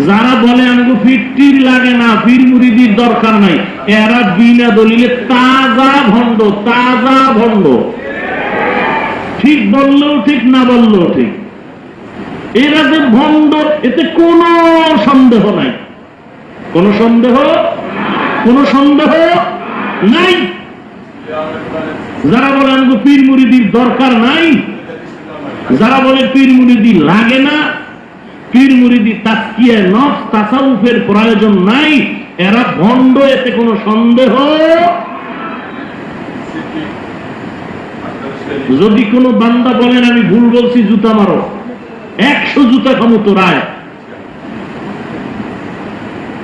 যারা বলে আমাকে ফিরটির লাগে না, পীর মুরিদির দরকার নাই, এরা বিনা দলিলে তাজা ভণ্ড, তাজা ভণ্ড। ঠিক বললেও ঠিক, না বললেও ঠিক। এরা যে ভণ্ড, এতে কোন সন্দেহ নাই, কোন সন্দেহ, কোন সন্দেহ নাই। যারা বলে আমাকে পীর মুরিদির দরকার নাই, যারা বলে পীর মুরিদি লাগে না, পীর মুরিদি তাসকিয়া নফস তাসাউফের প্রয়োজন নাই, এরা ভণ্ড, এতে কোনো সন্দেহ। যদি কোনো বান্দা বলেন আমি ভুল বলছি, জুতা মারো, 100 জুতা ক্ষমতো রায়।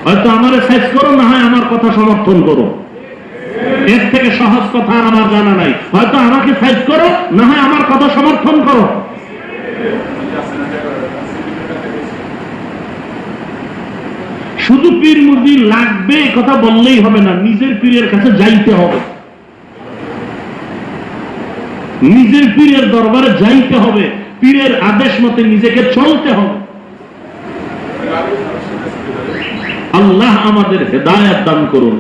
হয়তো আমারে সাইজ করো, না হয় আমার কথা সমর্থন করো। এর থেকে সহজ কথা আর আমার জানা নাই। হয়তো আমাকে সাইজ করো, না হয় আমার কথা সমর্থন করো। শুধু পীর মুরিদ লাগবে কথা বললেই হবে না, নিজের পীরের কাছে যাইতে হবে, নিজের পীরের দরবারে যাইতে হবে, পীরের আদেশ মতে নিজেকে চলতে হবে। আল্লাহ আমাদের হেদায়েত দান করুন।